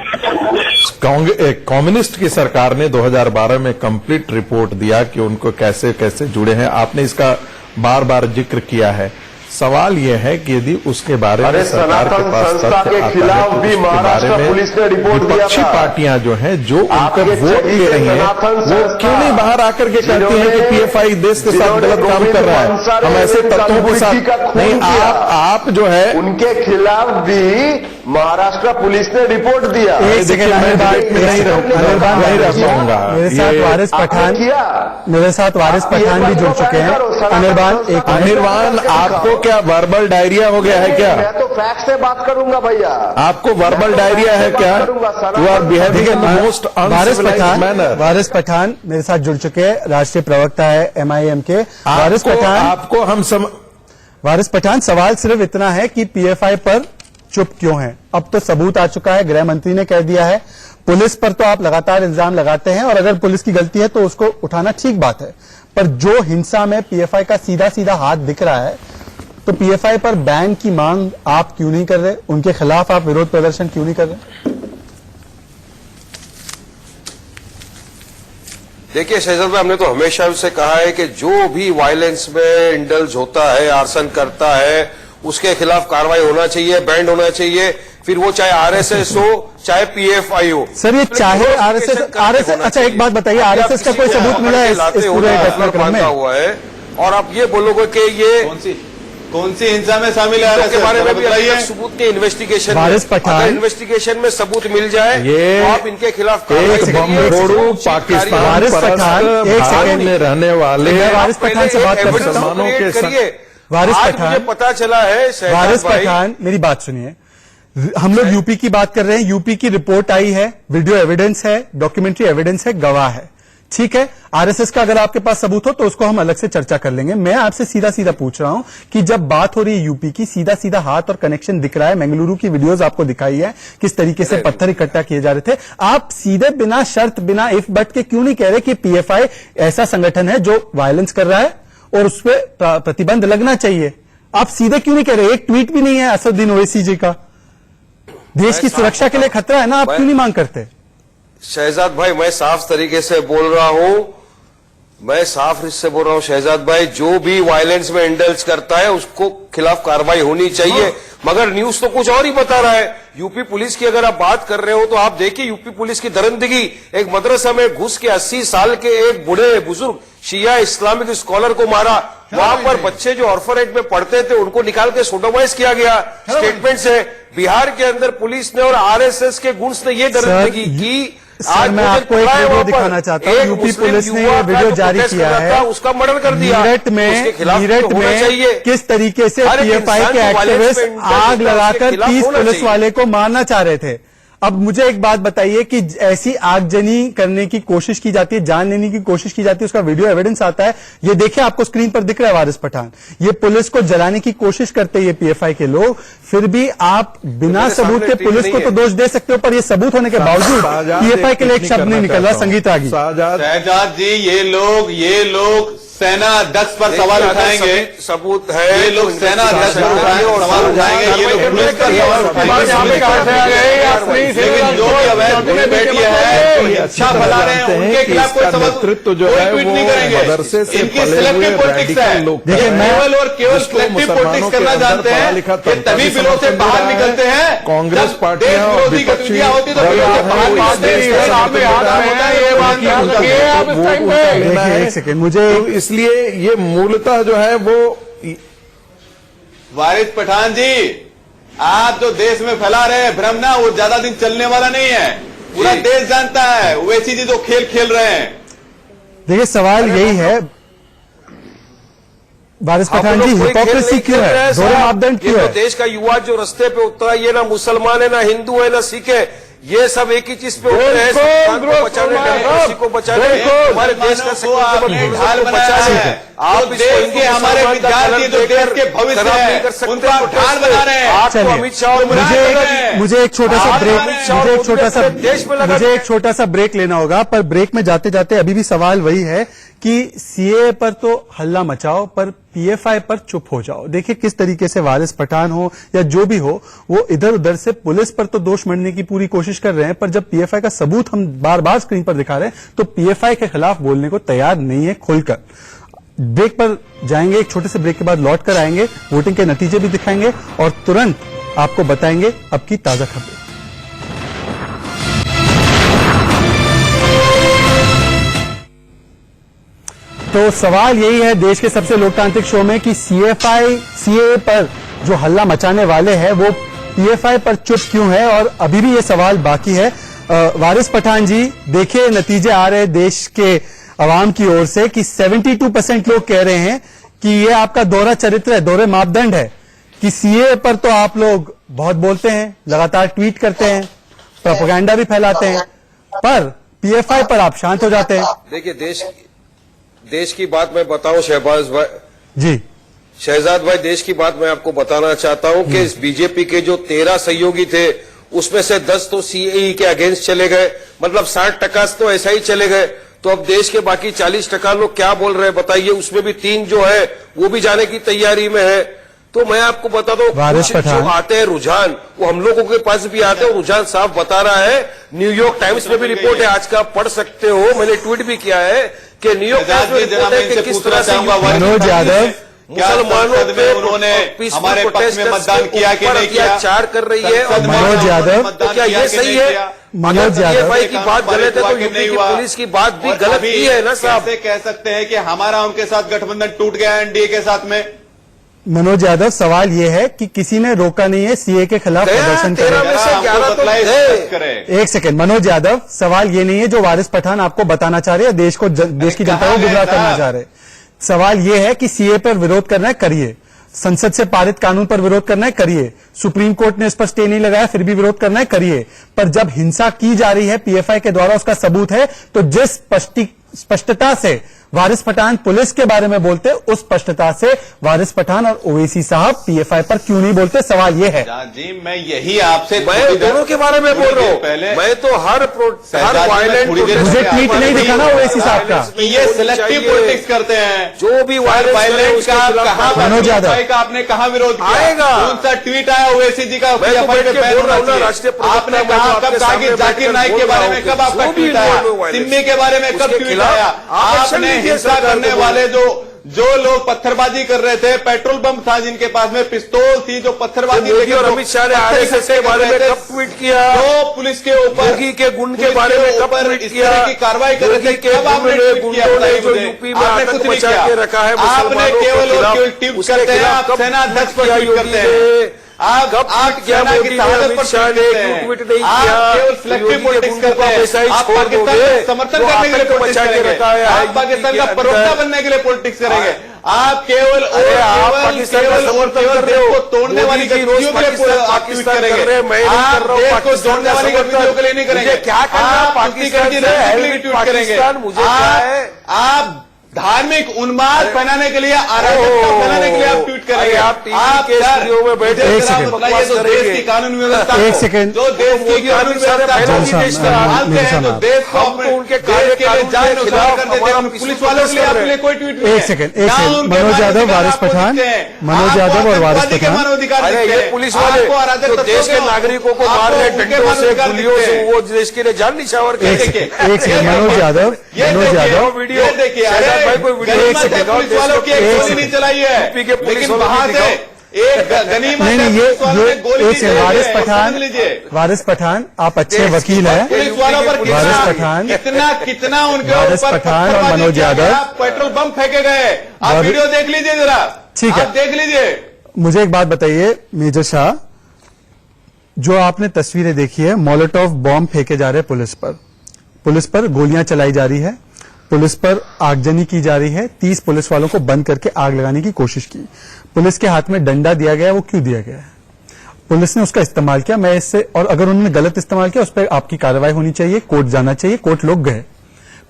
कम्युनिस्ट की सरकार ने 2012 में कंप्लीट रिपोर्ट दिया कि उनको कैसे कैसे जुड़े हैं। आपने इसका बार बार जिक्र किया है। सवाल यह है कि यदि उसके बारे में सरकार के पास तथ्य आता है तो उसके बारे में विपक्षी पार्टियां जो हैं, जो उन पर वोट ले रही हैं, वो क्यों नहीं बाहर आकर के कहती हैं कि पीएफआई देश के साथ गलत काम कर रहा है? हम ऐसे तत्वों के साथ नहीं। आप जो है उनके खिलाफ भी महाराष्ट्र पुलिस ने रिपोर्ट दिया। एक सेकंड, नहीं रह पाऊंगा। मेरे साथ वारिस पठान भी जुड़ चुके हैं। अनिर्बान, आपको क्या वर्बल डायरिया हो गया है क्या? मैं तो फैक्ट से बात करूंगा भैया। आपको वर्बल डायरिया है क्या? You are behaving in the most uncivilised manner. Waris Pathan मेरे साथ जुड़ चुके हैं, राष्ट्रीय प्रवक्ता है एमआईएम के। वारिस पठान, सवाल सिर्फ इतना है कि पीएफआई पर चुप क्यों है? अब तो सबूत आ चुका है, गृह मंत्री ने कह दिया है। पुलिस पर तो आप लगातार इल्जाम लगाते हैं, और अगर पुलिस की गलती है तो उसको उठाना ठीक बात है, पर जो हिंसा में पीएफआई का सीधा सीधा हाथ दिख रहा है, तो पीएफआई पर बैन की मांग आप क्यों नहीं कर रहे? उनके खिलाफ आप विरोध प्रदर्शन क्यों नहीं कर रहे? देखिए शहजाद भाई, हमने तो हमेशा उससे कहा है कि जो भी वायलेंस में इंडल्ज होता है, आर्सन करता है, उसके खिलाफ कार्रवाई होना चाहिए, बैंड होना चाहिए, फिर वो चाहे आरएसएस हो चाहे पीएफआई हो। सर ये चाहे आरएसएस, अच्छा एक बात बताइए, आरएसएस का कोई सबूत मिला है इस पूरे घटनाक्रम में? हुआ है और आप ये बोलोगे कि ये कौन सी हिंसा में शामिल है के बारे में भी अभी सबूत के इन्वेस्टिगेशन वारिस पठान, इन्वेस्टिगेशन में सबूत मिल जाए ये तो आप इनके खिलाफ एक बमरोड़ू पाकिस्तान वारिस पठान, एक सेकंड में रहने वाले वारिस पठान से बात कर सकता हूं? मुसलमानों के करिए। वारिस आज पठान, मुझे पता चला है वारिस पठान, मेरी बात सुनिए, हम लोग यूपी की बात कर रहे हैं, यूपी की रिपोर्ट आई है, वीडियो एविडेंस है, डॉक्यूमेंट्री एविडेंस है, गवाह है, ठीक है। आरएसएस का अगर आपके पास सबूत हो तो उसको हम अलग से चर्चा कर लेंगे। मैं आपसे सीधा सीधा पूछ रहा हूं कि जब बात हो रही है यूपी की, सीधा सीधा हाथ और कनेक्शन दिख रहा है, मंगलुरु की वीडियोस आपको दिखाई है किस तरीके से पत्थर इकट्ठा किए जा रहे थे, आप सीधे बिना शर्त बिना इफ बट के क्यों नहीं कह रहे कि पीएफआई ऐसा संगठन है जो वायलेंस कर रहा है और उस पर प्रतिबंध लगना चाहिए? आप सीधे क्यों नहीं कह रहे? एक ट्वीट भी नहीं है असदुद्दीन ओवैसी जी का। देश की सुरक्षा के लिए खतरा है ना, आप क्यों नहीं मांग करते? शहजाद भाई, मैं साफ तरीके से बोल रहा हूं, मैं साफ से बोल रहा हूं शहजाद भाई, जो भी वायलेंस में इंडल्ज करता है उसको खिलाफ कार्रवाई होनी चाहिए। मगर न्यूज तो कुछ और ही बता रहा है। यूपी पुलिस की अगर आप बात कर रहे हो तो आप देखिए यूपी पुलिस की दरिंदगी, एक मदरसा में घुस के 80 साल के एक बूढ़े बुजुर्ग शिया इस्लामिक स्कॉलर को मारा। वहां पर बच्चे जो ऑर्फनेज में पढ़ते थे उनको निकाल के सोडोमाइज किया गया। स्टेटमेंट से बिहार के अंदर पुलिस ने और आरएसएस के गुंड्स ने ये दरिंदगी की। आज मैं आपको एक वीडियो दिखाना चाहता हूं, यूपी पुलिस ने ये वीडियो जारी किया है, उसका मर्डर कर दिया। मीरठ में किस तरीके से पीएफआई के एक्टिविस्ट आग लगाकर 30 पुलिस वाले को मारना चाह रहे थे। अब मुझे एक बात बताइए कि ऐसी आगजनी करने की कोशिश की जाती है, जान लेने की कोशिश की जाती है, उसका वीडियो एविडेंस आता है। ये देखिए, आपको स्क्रीन पर दिख रहा है वारिस पठान, ये पुलिस को जलाने की कोशिश करते हैं ये पीएफआई के लोग, फिर भी आप बिना सबूत के पुलिस को तो दोष दे सकते हो, पर ये सबूत होने के बावजूद पीएफआई के लिए एक शब्द नहीं निकल रहा। संगीत रागी शहजाद जी, ये लोग सेना अध्यक्ष पर सवाल उठाएंगे, सबूत है, ये लोग सेना अध्यक्ष पर सवाल उठाएंगे, ये लोग पुलिस पर सवाल उठाएंगे, लेकिन जो अवैध बैठिए है, इच्छा फैला रहे हैं, उनके खिलाफ कोई नेतृत्व जो है वो मदरसे से इनकी सिलेक्टिव पॉलिटिक्स है। केवल और केवल सिलेक्टिव पॉलिटिक्स करना जानते हैं कि तभी बिलों से बाहर निकलते हैं। कांग्रेस पार्टी विरोधी गतिविधियां होती तो बिलों से बाहर निकलते हैं। एक सेकेंड, मुझे इसलिए ये मूलतः जो है वो वारिस पठान जी, आप जो देश में फैला रहे हैं भ्रम ना, वो ज्यादा दिन चलने वाला नहीं है। पूरा देश जानता है ओवैसी जी जो खेल खेल रहे हैं। देखिए सवाल यही है वारिस पठान जी, हिपोक्रेसी क्यों है, दोनों मापदंड क्यों है? देश का युवा जो रास्ते पे उतरा, ये ना मुसलमान है, ना हिंदू है, ना सिख है, ये सब एक ही चीज पे उतरे हैं, डेमोक्रेसी को बचाने, हमारे देश का ढाल बनाया है। आप देश के हमारे विद्यार्थी जो देश के भविष्य है, उनका ढाल बना रहे हैं। आपको अमित शाह, मुझे एक छोटा सा ब्रेक, मुझे एक छोटा सा ब्रेक लेना होगा, पर ब्रेक में जाते जाते अभी भी सवाल वही है कि सीए पर तो हल्ला मचाओ पर पीएफआई पर चुप हो जाओ। देखिए किस तरीके से वारिस पठान हो या जो भी हो, वो इधर उधर से पुलिस पर तो दोष मढ़ने की पूरी कोशिश कर रहे हैं, पर जब पीएफआई का सबूत हम बार बार स्क्रीन पर दिखा रहे हैं तो पीएफआई के खिलाफ बोलने को तैयार नहीं है खुलकर। ब्रेक पर जाएंगे, एक छोटे से ब्रेक के बाद लौट कर आएंगे, वोटिंग के नतीजे भी दिखाएंगे और तुरंत आपको बताएंगे अब की ताजा खबरें। तो सवाल यही है देश के सबसे लोकतांत्रिक शो में कि सीए पर जो हल्ला मचाने वाले हैं वो पीएफआई पर चुप क्यों है, और अभी भी ये सवाल बाकी है। वारिस पठान जी, देखिए नतीजे आ रहे हैं देश के अवाम की ओर से कि 72% लोग कह रहे हैं कि ये आपका दोहरा चरित्र है, दोहरे मापदंड है कि सीए पर तो आप लोग बहुत बोलते हैं, लगातार ट्वीट करते हैं, प्रोपेगेंडा भी फैलाते हैं, पर पीएफआई पर आप शांत हो जाते हैं। देखिए देश की बात मैं बताऊं शहबाज भाई जी, शहजाद भाई, देश की बात मैं आपको बताना चाहता हूं कि इस बीजेपी के जो 13 सहयोगी थे उसमें से 10 तो सीएई के अगेंस्ट चले गए, मतलब 60% तो ऐसा ही चले गए। तो अब देश के बाकी 40% लोग क्या बोल रहे हैं बताइए। उसमें भी 3 जो है वो भी जाने की तैयारी में है। तो मैं आपको बता दूं, वारिस कुछ पठान। जो आते हैं रुझान, वो हम लोगों के पास भी आते हैं, रुझान साफ बता रहा है। न्यूयॉर्क टाइम्स में भी रिपोर्ट है, आज का आप पढ़ सकते हो, मैंने ट्वीट भी किया है कि न्यूयॉर्क टाइम्स में रिपोर्ट है कि किस तरह से मनोज यादव मुसलमानों पे उन्होंने हमारे पक्ष में मतदान किया कि नहीं किया, अत्याचार कर रही है। और मनोज यादव, तो क्या ये सही है? मनोज यादव भाई की बात गलत है तो यूपी की पुलिस की बात भी गलत ही है ना साहब। कैसे कह सकते हैं कि हमारा उनके साथ गठबंधन टूट गया एनडीए के साथ में? मनोज यादव, सवाल यह है कि किसी ने रोका नहीं है सीए के खिलाफ प्रदर्शन तेरह करने। में से 11 तो करें। एक सेकंड मनोज यादव, सवाल ये नहीं है जो वारिस पठान आपको बताना चाह रहे हैं, देश की जनता को गुमराह करना चाह रहे हैं। सवाल यह है कि सीए पर विरोध करना है, करिए। संसद से पारित कानून पर विरोध करना है, करिए। सुप्रीम कोर्ट ने इस पर स्टे नहीं लगाया, फिर भी विरोध करना है, करिए। पर जब हिंसा की जा रही है पीएफआई के द्वारा, उसका सबूत है, तो जिस स्पष्टता से वारिस पठान पुलिस के बारे में बोलते, उस स्पष्टता से वारिस पठान और ओवैसी साहब पीएफआई पर क्यों नहीं बोलते? सवाल यह है। जी मैं यही आपसे मैं दोनों के बारे में बोल रहा हूँ। पहले मैं तो हर वायलेंट मुझे ट्वीट नहीं दिखा ना ओवैसी साहब का। ये सिलेक्टिव पॉलिटिक्स करते हैं। जो भी वायलेंस का कहा मनोज यादव का आपने कहा विरोध किया? आएगा। कौन सा ट्वीट आया ओवैसी जी का? मैं तो बैठ के बोल रहा हूं ना, राष्ट्रीय आपने कहा कब कहा कि जाकिर नाइक के बारे में कब आपका ट्वीट आया? सिम्मी के बारे में कब ट्वीट आया? आपने हिंसा करने वाले जो लोग पत्थरबाजी कर रहे थे, पेट्रोल पंप था जिनके पास में पिस्तौल थी, जो पत्थरबाजी मोदी और अमित शाह ने आरएसएस के बारे में कब ट्वीट किया? जो पुलिस के ऊपर योगी के गुंड के बारे में कब ट्वीट किया? की कार्रवाई कर रहे थे, कब आपने ट्वीट किया? जो यूपी में आपने कुछ नहीं मचा किया। के रखा है आपने केवल और केवल ट्वीट करते हैं, आप सेनाध्यक्ष पर ट्वीट करते हैं, आप सेना की शहादत पर ट्वीट करते हैं, आप केवल सिलेक्टिव पॉलिटिक्स करते हैं, आप पाकिस्तान का समर्थन करने के लिए पॉलिटिक्स करेंगे, आप पाकिस्तान का प्रवक्ता बनने के लिए पॉलिटिक्स करेंगे, आप केवल देश को तोड़ने वाली गतिविधियों के लिए आप ट्वीट करेंगे, आप देश को तोड़ने वाली गतिविधियों के लिए नहीं करेंगे, क्या करना? पाकिस्तान की ट्वीट करेंगे, आप धार्मिक उन्माद फैलाने के लिए, अराजकता फैलाने के लिए आप ट्वीट करेंगे। आप स्टूडियो में बैठे एक सेकंड, बताइए तो देश की कानून व्यवस्था एक सेकंड, जो देश की कानून व्यवस्था मानते हैं, तो देश को उनके कार्य के लिए जान नुकसान कर देते हैं। पुलिस वालों के लिए आपके लिए कोई ट्वीट नहीं है। एक सेकंड, मनोज यादव, वारिस पठान, मनोज यादव और वारिस पठान। मानवाधिकार ये पुलिस वाले जो देश के नागरिकों को मार रहे, डंडों से, गोलियों से, वो देश के लिए जान निछावर कर एक सेकंड, मनोज यादव, वीडियो देखिए, पुलिस वालों की एक गोली नहीं चलाई है, लेकिन वहां से एक गनीमत नहीं, ये गोली वारिस पठान, आप अच्छे वकील हैं। पुलिस वालों पर कितना उनके वारिस पठान और मनोज यादव पेट्रोल पंप फेंके गए। आप वीडियो देख लीजिए जरा, ठीक है, आप देख लीजिए। मुझे एक बात बताइए मेजर शाह, जो आपने तस्वीरें देखी है, मोलोटोव बॉम्ब फेंके जा रहे पुलिस पर गोलियां चलाई जा रही है, पुलिस पर आगजनी की जा रही है, 30 पुलिस वालों को बंद करके आग लगाने की कोशिश की। पुलिस के हाथ में डंडा दिया गया, वो क्यों दिया गया है? पुलिस ने उसका इस्तेमाल किया, मैं इससे, और अगर उन्होंने गलत इस्तेमाल किया उस पर आपकी कार्रवाई होनी चाहिए, कोर्ट जाना चाहिए, कोर्ट लोग गए।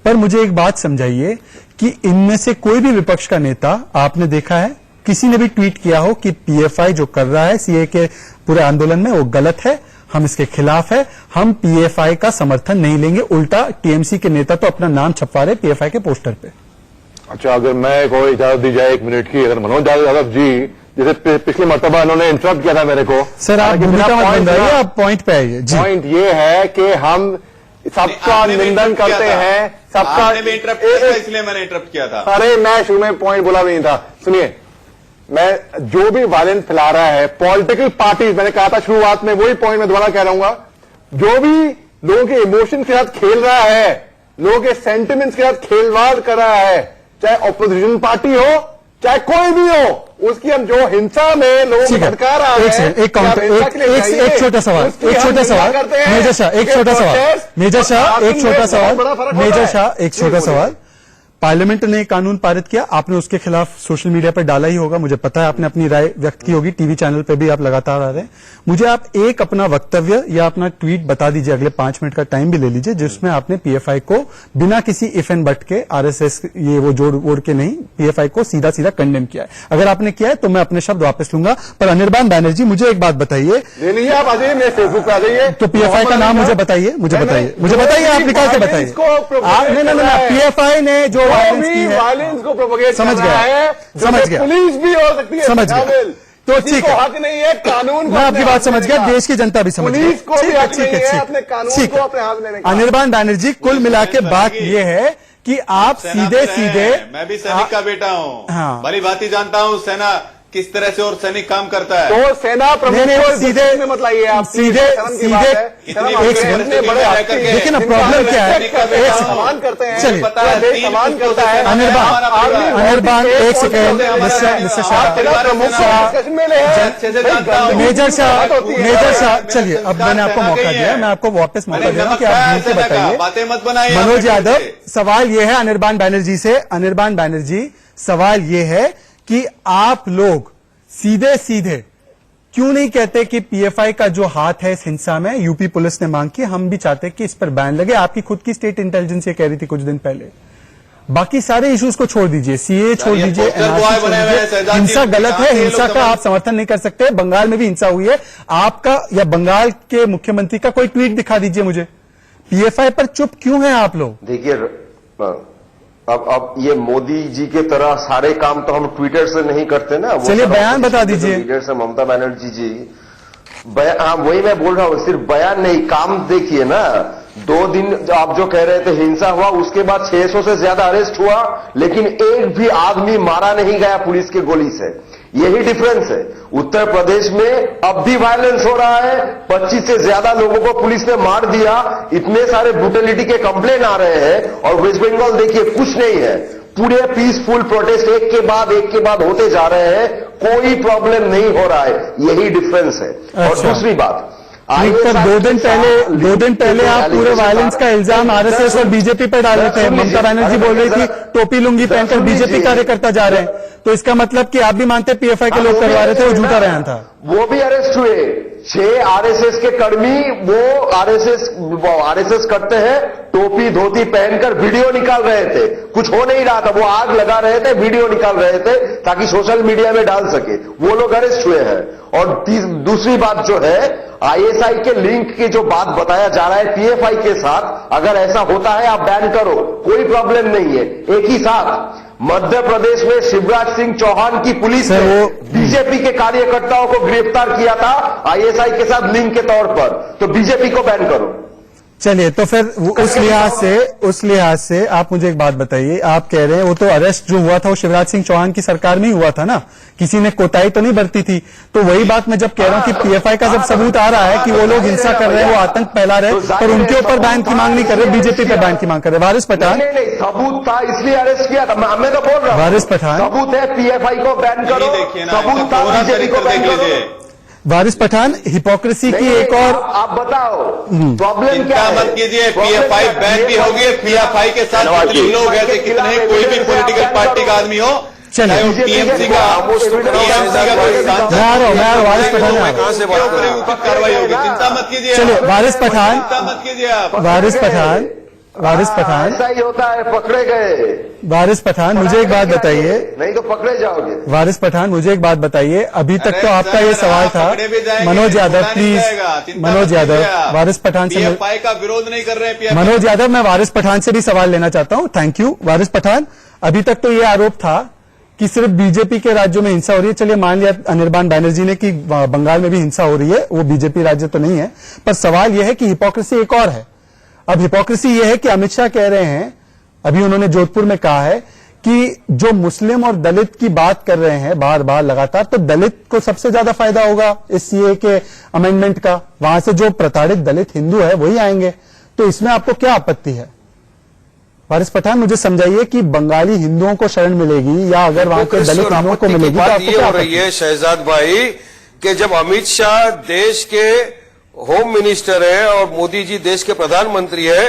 पर मुझे एक बात समझाइए कि इनमें से कोई भी विपक्ष का नेता आपने देखा है, किसी ने भी ट्वीट किया हो कि पीएफआई जो कर रहा है सीए के पूरे आंदोलन में वो गलत है, हम इसके खिलाफ है, हम पीएफआई का समर्थन नहीं लेंगे, उल्टा टीएमसी के नेता तो अपना नाम छपवा रहे पीएफआई के पोस्टर पे। अच्छा, अगर मैं कोई इजाजत दी जाए 1 मिनट की, अगर मनोज यादव जी जैसे पिछली मर्तबा उन्होंने इंटरप्ट किया था मेरे को। सर आप आप पॉइंट पे आइए। पॉइंट ये है कि हम सबका निंदन करते हैं, सबका इंटरप्ट किया, इसलिए मैंने इंटरप्ट किया था। अरे मैं शुरू में पॉइंट बोला भी नहीं था, सुनिए, मैं जो भी वायलेंस फैला रहा है पॉलिटिकल पार्टीज, मैंने कहा था शुरुआत में, वही पॉइंट मैं दोबारा कह रहा हूं, जो भी लोगों के इमोशंस के साथ खेल रहा है, लोगों के सेंटिमेंट्स के साथ खेलवाड़ कर रहा है, चाहे ऑपोजिशन पार्टी हो चाहे कोई भी हो, उसकी हम जो हिंसा में लोगों को भड़का रहा है। एक छोटा सवाल मेजर शाह, एक छोटा सवाल, पार्लियामेंट ने कानून पारित किया, आपने उसके खिलाफ सोशल मीडिया पर डाला ही होगा, मुझे पता है आपने अपनी राय व्यक्त की होगी, टीवी चैनल पे भी आप लगातार आ रहे हैं। मुझे आप एक अपना वक्तव्य या अपना ट्वीट बता दीजिए, अगले 5 मिनट का टाइम भी ले लीजिए, जिसमें आपने पीएफआई को बिना किसी इफ एंड बट के, आरएसएस ये वो जोड़ वोड़ के नहीं, पीएफआई को सीधा सीधा कंडेम किया है। अगर आपने किया है तो मैं अपने शब्द वापस लूंगा। पर अनिर्बान बैनर्जी, मुझे एक बात बताइए, आप आ जाइए, मेरे फेसबुक पे आ जाइए, तो पीएफआई का नाम मुझे बताइए, मुझे बताइए, आप निकाल के बताइए। पीएफआई ने जो वायलेंस की है, वायलेंस को प्रोपोगेट समझ गया है, पुलिस भी हो सकती है, समझ गया। तो किसी ठीक को है, हक नहीं है कानून को मैं आपकी अपने बात हाथ में समझ गया, लेने का। देश की जनता भी समझ गई। पुलिस को भी ठीक है, हक ठीक है, नहीं है ठीक अपने कानून ठीक को है। अपने हाथ लेने का। अनिर्बान बैनर्जी, कुल मिला के बात यह है कि आप सेना सीधे में रहे सीधे हैं। मैं भी सैनिक का बेटा हूँ, हाँ। भली भांति जानता हूँ सेना किस तरह से और सैनिक काम करता है। तो सेना प्रमुख नहीं, को सीधे में मत लाइए आप, सीधे सीधे एक सेकंड, लेकिन अब प्रॉब्लम क्या है, एक सम्मान करते हैं, चलिए पता है देश सम्मान करता है। अनिर्बान एक second, mister Shah, major Shah, चलिए अब मैंने आपको मौका दिया, मैं आपको वापस मौका दे रहा हूं कि आप ढूंढ के बताइए। बातें मत बनाइए। मनोज यादव, सवाल यह है अनिर्बान बैनर्जी से, अनिर्बान बैनर्जी सवाल यह है कि आप लोग सीधे सीधे क्यों नहीं कहते कि पीएफआई का जो हाथ है इस हिंसा में, यूपी पुलिस ने मांग की, हम भी चाहते हैं कि इस पर बैन लगे। आपकी खुद की स्टेट इंटेलिजेंस ये कह रही थी कुछ दिन पहले। बाकी सारे इश्यूज को छोड़ दीजिए, सीए छोड़ दीजिए, एनआरसी छोड़ दीजिए, हिंसा गलत है, हिंसा का आप समर्थन नहीं कर सकते। बंगाल में भी हिंसा हुई है, आपका या बंगाल के मुख्यमंत्री का कोई ट्वीट दिखा दीजिए मुझे। पीएफआई पर चुप क्यों है आप लोग? देखिए अब ये मोदी जी के तरह सारे काम तो हम ट्विटर से नहीं करते ना। चलिए बयान बता दीजिए। लीडर से ममता बनर्जी जी हाँ वही मैं बोल रहा हूँ, सिर्फ बयान नहीं काम देखिए ना। 2 दिन आप जो कह रहे थे हिंसा हुआ, उसके बाद 600 से ज्यादा अरेस्ट हुआ, लेकिन एक भी आदमी मारा नहीं गया पुलिस के गोली से। यही डिफरेंस है। उत्तर प्रदेश में अब भी वायलेंस हो रहा है, 25 से ज्यादा लोगों को पुलिस ने मार दिया, इतने सारे ब्रूटलिटी के कंप्लेन आ रहे हैं। और वेस्ट बंगाल देखिए कुछ नहीं है, पूरे पीसफुल प्रोटेस्ट एक के बाद होते जा रहे हैं, कोई प्रॉब्लम नहीं हो रहा है। यही डिफरेंस है। और दूसरी बात, पर 2 दिन पहले आप पूरे वायलेंस का इल्जाम आरएसएस और बीजेपी पर डाल रहे थे। ममता बनर्जी बोल रही थी टोपी लुंगी पहनकर बीजेपी कार्यकर्ता जा रहे हैं, तो इसका मतलब कि आप भी मानते पीएफआई के लोग करवा रहे थे, वो झूठा बयान था। वो भी अरेस्ट हुए 6 आरएसएस के कर्मी, वो आरएसएस करते हैं, टोपी धोती पहनकर वीडियो निकाल रहे थे। कुछ हो नहीं रहा था, वो आग लगा रहे थे, वीडियो निकाल रहे थे ताकि सोशल मीडिया में डाल सके। वो लोग अरेस्ट हुए हैं। और दूसरी बात जो है, आईएसआई के लिंक की जो बात बताया जा रहा है पीएफआई के साथ, अगर ऐसा होता है आप बैन करो, कोई प्रॉब्लम नहीं है। एक ही साथ मध्य प्रदेश में शिवराज सिंह चौहान की पुलिस ने बीजेपी के कार्यकर्ताओं को गिरफ्तार किया था आईएसआई के साथ लिंक के तौर पर, तो बीजेपी को बैन करो। चलिए, तो फिर उस लिहाज से आप मुझे एक बात बताइए, आप कह रहे हैं वो तो अरेस्ट जो हुआ था वो शिवराज सिंह चौहान की सरकार में ही हुआ था ना, किसी ने कोताही तो नहीं बरती थी। तो वही बात मैं जब कह रहा हूं कि पीएफआई का जब सबूत आ रहा है कि वो लोग हिंसा कर रहे हैं, वो आतंक फैला रहे हैं, पर उनके ऊपर बैन की मांग नहीं कर रहे, बीजेपी पे बैन की मांग कर रहे। वारिस पठान, नहीं, सबूत था इसलिए अरेस्ट किया था, मैं तो बोल रहा हूं। वारिस पठान, सबूत है, पीएफआई को बैन करो, सबूत था, बीजेपी को बैन करो। वारिस पठान, हिपोक्रेसी की एक और आप बताओ प्रॉब्लम क्या है? मत कीजिए, पीएफआई बैन भी होगी, पीएफआई के साथ कितने लोग ऐसे कितने, कोई भी पॉलिटिकल पार्टी का आदमी हो, चाहे वो टीएमसी का मैं वारिस पठान कार्रवाई होगी, चिंता मत कीजिए। चलिए वारिस पठान, चिंता मत कीजिए आप। वारिस पठान ऐसा ही होता है, पकड़े गए। वारिस पठान, मुझे एक बात बताइए, नहीं तो पकड़े जाओगे। वारिस पठान, मुझे एक बात बताइए, अभी तक तो आपका ये सवाल था। मनोज यादव प्लीज, मनोज यादव, वारिस पठान से पीएफआई का विरोध नहीं कर रहे हैं। मनोज यादव, मैं वारिस पठान से भी सवाल लेना चाहता हूं। Thank you. वारिस पठान, अभी तक तो ये आरोप था कि सिर्फ बीजेपी के राज्यों में हिंसा हो रही है। चलिए मान लिया अनिर्बान बैनर्जी ने कि बंगाल में भी हिंसा हो रही है, वो बीजेपी राज्य तो नहीं है, पर सवाल यह है कि हिपोक्रेसी एक और है। अब हिपोक्रेसी यह है कि अमित शाह कह रहे हैं, अभी उन्होंने जोधपुर में कहा है कि जो मुस्लिम और दलित की बात कर रहे हैं बार बार लगातार, तो दलित को सबसे ज्यादा फायदा होगा इस सीए के अमेंडमेंट का, वहां से जो प्रताड़ित दलित हिंदू है वही आएंगे, तो इसमें आपको क्या आपत्ति है? वारिस पठान, मुझे समझाइए कि बंगाली हिंदुओं को शरण मिलेगी या अगर वहां के दलित हिंदुओं को मिलेगी, तो आपको क्या हो रही है शहजाद भाई कि जब अमित शाह देश के होम मिनिस्टर है और मोदी जी देश के प्रधानमंत्री है,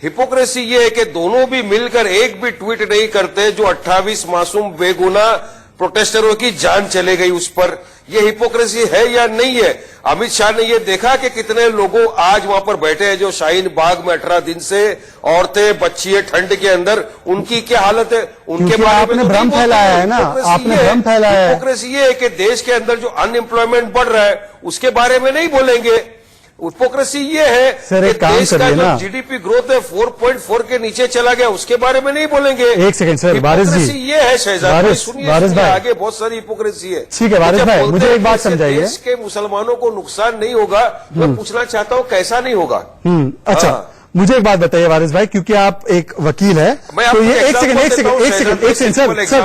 हिपोक्रेसी ये है कि दोनों भी मिलकर एक भी ट्वीट नहीं करते जो 28 मासूम बेगुनाह प्रोटेस्टरों की जान चले गई उस पर। ये हिपोक्रेसी है या नहीं है? अमित शाह ने ये देखा कि कितने लोगों आज वहां पर बैठे हैं जो शाहीन बाग में 18 दिन से, औरतें बच्चियां ठंड के अंदर, उनकी क्या हालत है? उनके बारे में भ्रम फैलाया है ना, आपने भ्रम फैलाया है। हिपोक्रेसी ये है कि देश के अंदर जो अनएम्प्लॉयमेंट बढ़ रहा है उसके बारे में नहीं बोलेंगे, हिपोक्रेसी ये है सर, एक कि काम देश का करिए जो ना। जीडीपी ग्रोथ है 4.4 के नीचे चला गया, उसके बारे में नहीं बोलेंगे। एक सेकंड सर, वारिस जी। हिपोक्रेसी ये है शहजाद भाई, सुनिए वारिस भाई, आगे बहुत सारी हिपोक्रेसी है। ठीक है वारिस जब भाई, बोलते मुझे हैं एक बात कि समझाइए। देश के मुसलमानों को नुकसान नहीं होगा, मैं पूछना चाहता हूँ कैसा नहीं होगा? अच्छा, हाँ। मुझे एक बात बताइए वारिस भाई, क्योंकि आप एक वकील है, मैं तो आपको ये एक example सेकंड देता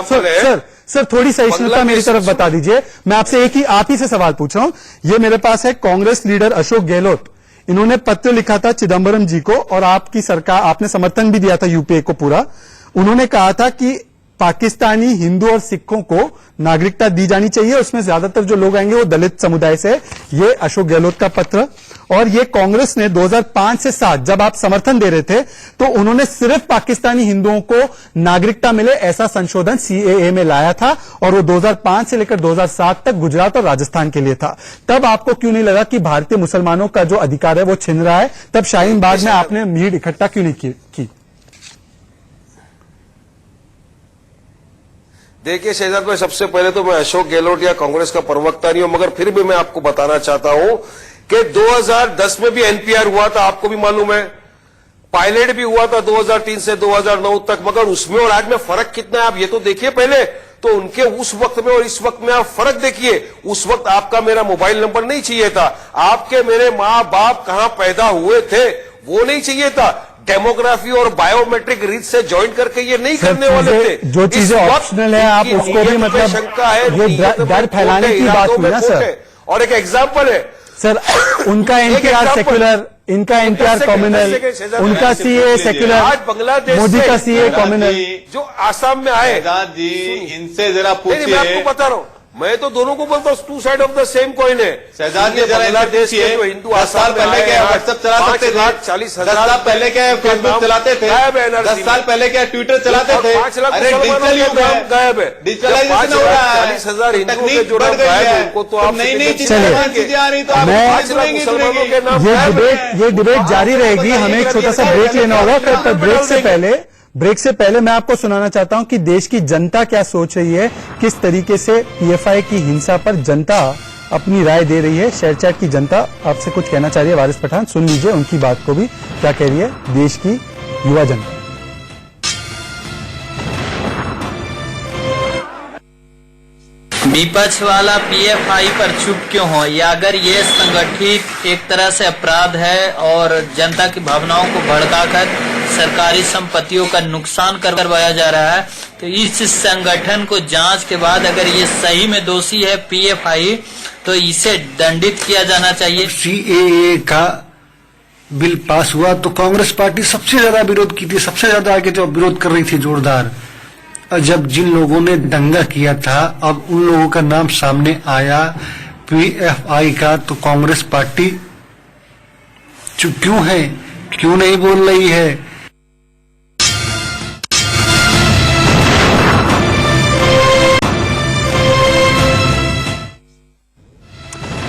हूं, सर थोड़ी सहिष्णुता मेरी तरफ बता दीजिए। मैं आपसे एक ही आप ही से सवाल पूछ रहा हूं। ये मेरे पास है कांग्रेस लीडर अशोक गहलोत, इन्होंने पत्र लिखा था चिदम्बरम जी को और आपकी सरकार, आपने समर्थन भी दिया था यूपीए को पूरा। उन्होंने कहा था कि पाकिस्तानी हिंदू और सिखों को नागरिकता दी जानी चाहिए, उसमें ज्यादातर जो लोग आएंगे वो दलित समुदाय से। ये अशोक गहलोत का पत्र, और ये कांग्रेस ने 2005 से 7 जब आप समर्थन दे रहे थे तो उन्होंने सिर्फ पाकिस्तानी हिंदुओं को नागरिकता मिले ऐसा संशोधन सीएए में लाया था, और वो 2005 से लेकर 2007 तक गुजरात और राजस्थान के लिए था। तब आपको क्यों नहीं लगा कि भारतीय मुसलमानों का जो अधिकार है वो छिन रहा है? तब शाहीन बाग में आपने भीड़ इकट्ठा क्यों नहीं की? देखिए शहजाद भाई, सबसे पहले तो मैं अशोक गहलोत या कांग्रेस का प्रवक्ता नहीं हूं, मगर फिर भी मैं आपको बताना चाहता हूं कि 2010 में भी एनपीआर हुआ था, आपको भी मालूम है। पायलट भी हुआ था 2003 से 2009 तक, मगर उसमें और आज में फर्क कितना है आप ये तो देखिए पहले। तो उनके उस वक्त में और इस वक्त में आप फर्क देखिए। उस वक्त आपका मेरा मोबाइल नंबर नहीं चाहिए था, आपके मेरे माँ बाप कहां पैदा हुए थे वो नहीं चाहिए था, डेमोग्राफी और बायोमेट्रिक रीत से ज्वाइन करके ये नहीं करने वाले थे। जो चीजें ऑप्शनल है आप उसको भी मतलब शंका है, ये डर फैलाने की बात हुई ना सर। और एक एग्जाम्पल है सर, उनका एनपीआर सेक्युलर, इनका एनपीआर कॉम्युनल, उनका सीए सेक्युलर, आज बांग्लादेश मोदी का सीए कॉम्युनल। जो आसाम में आए, शहजाद जी इनसे जरा मैं पूछिए। आपको बता रहा हूं, मैं तो दोनों को बोलता हूं, two side of the same coin है। शहजाद जी जरा बांग्लादेश के जो हिंदू 10 साल पहले क्या व्हाट्सएप चला सकते थे? 5,40,000 10 साल पहले क्या फेसबुक चलाते थे? 10 साल पहले क्या ट्विटर चलाते थे? 5 लाख अरे डिजिटल युग है, गायब है। डिजिटलाइजेशन हो रहा है, 40,000 हिंदुओं के तकनीक जो बढ़ नाम गई गायब है है, उनको तो तो आप नई नई चीजें आ रही तो आप मैं- 5 लाख मुसलमानों के नाम ये डिबेट जारी रहेगी। हमें एक छोटा सा ब्रेक लेना होगा। पर ब्रेक से पहले मैं आपको सुनाना चाहता हूं कि देश की जनता क्या सोच रही है, किस तरीके से पीएफआई की हिंसा पर जनता अपनी राय दे रही है। शेयर चैट की जनता आपसे कुछ कहना चाह रही है। वारिस पठान, सुन लीजिए उनकी बात को भी, क्या कह रही है देश की युवा जनता। विपक्ष वाला पीएफआई पर चुप क्यों हो, या अगर ये संगठित एक तरह से अपराध है और जनता की भावनाओं को भड़काकर सरकारी संपत्तियों का नुकसान करवाया जा रहा है, तो इस संगठन को जांच के बाद अगर ये सही में दोषी है पीएफआई, तो इसे दंडित किया जाना चाहिए। सीएए का बिल पास हुआ तो कांग्रेस पार्टी सबसे ज्यादा विरोध की थी, सबसे ज्यादा आगे जो विरोध कर रही थी जोरदार। और जब जिन लोगों ने दंगा किया था, अब उन लोगों का नाम सामने आया पीएफआई का, तो कांग्रेस पार्टी चुप क्यों है, क्यों नहीं बोल रही है?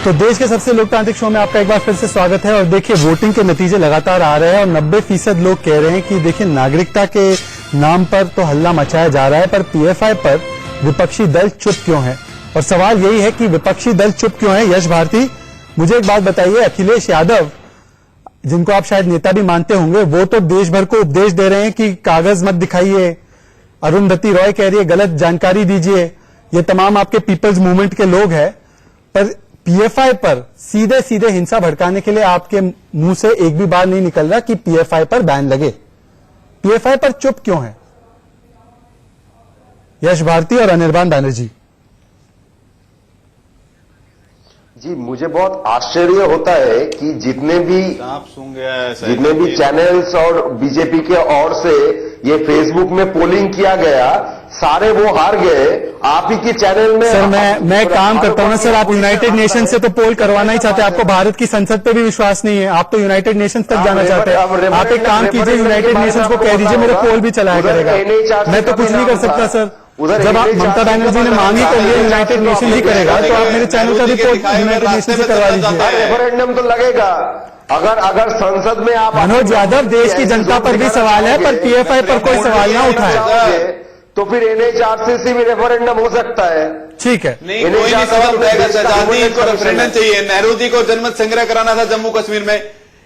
तो देश के सबसे लोकतांत्रिक शो में आपका एक बार फिर से स्वागत है। और देखिए वोटिंग के नतीजे लगातार आ रहे हैं और 90% लोग कह रहे हैं कि देखिए नागरिकता के नाम पर तो हल्ला मचाया जा रहा है, पर पीएफआई पर विपक्षी दल चुप क्यों है। और सवाल यही है कि विपक्षी दल चुप क्यों है। यश भारती, मुझे एक बात बताइए, अखिलेश यादव जिनको आप शायद नेता भी मानते होंगे, वो तो देश भर को उपदेश दे रहे हैं कि कागज मत दिखाइए। अरुंधति रॉय कह रही है गलत जानकारी दीजिए। ये तमाम आपके पीपल्स मूवमेंट के लोग हैं, पर पीएफआई पर सीधे सीधे हिंसा भड़काने के लिए आपके मुंह से एक भी बार नहीं निकल रहा कि पीएफआई पर बैन लगे। पीएफआई पर चुप क्यों है यश भारती और अनिर्बान बैनर्जी? जी, मुझे बहुत आश्चर्य होता है कि जितने भी चैनल्स और बीजेपी के ओर से ये फेसबुक में पोलिंग किया गया, सारे वो हार गए। आप ही के चैनल में सर मैं काम करता हूं ना सर, आप यूनाइटेड नेशन से तो पोल करवाना ही चाहते हैं, आपको भारत की संसद पे भी विश्वास नहीं है, आप तो यूनाइटेड नेशंस तक जाना चाहते हैं। आप एक काम कीजिए, यूनाइटेड नेशंस को कह दीजिए मेरे पोल भी चलाया करेगा। मैं तो कुछ नहीं कर सकता सर। जब आप ममता बनर्जी ने मांगी तो ये यूनाइटेड नेशन ही करेगा, तो आप मेरे चैनल का भी पोल यूनाइटेड नेशन से करवा दीजिए। रेफरेंडम तो लगेगा। अगर संसद में आप मनोज यादव, देश की जनता पर भी सवाल है, पर पीएफआई पर कोई सवाल ना उठाए तो फिर एनएचआरसी भी रेफरेंडम हो सकता है। ठीक है, नहीं, कोई नहीं सवाल उठाएगा। शहजादी को रेफरेंडम चाहिए, नेहरू जी को जनमत संग्रह कराना था जम्मू कश्मीर में,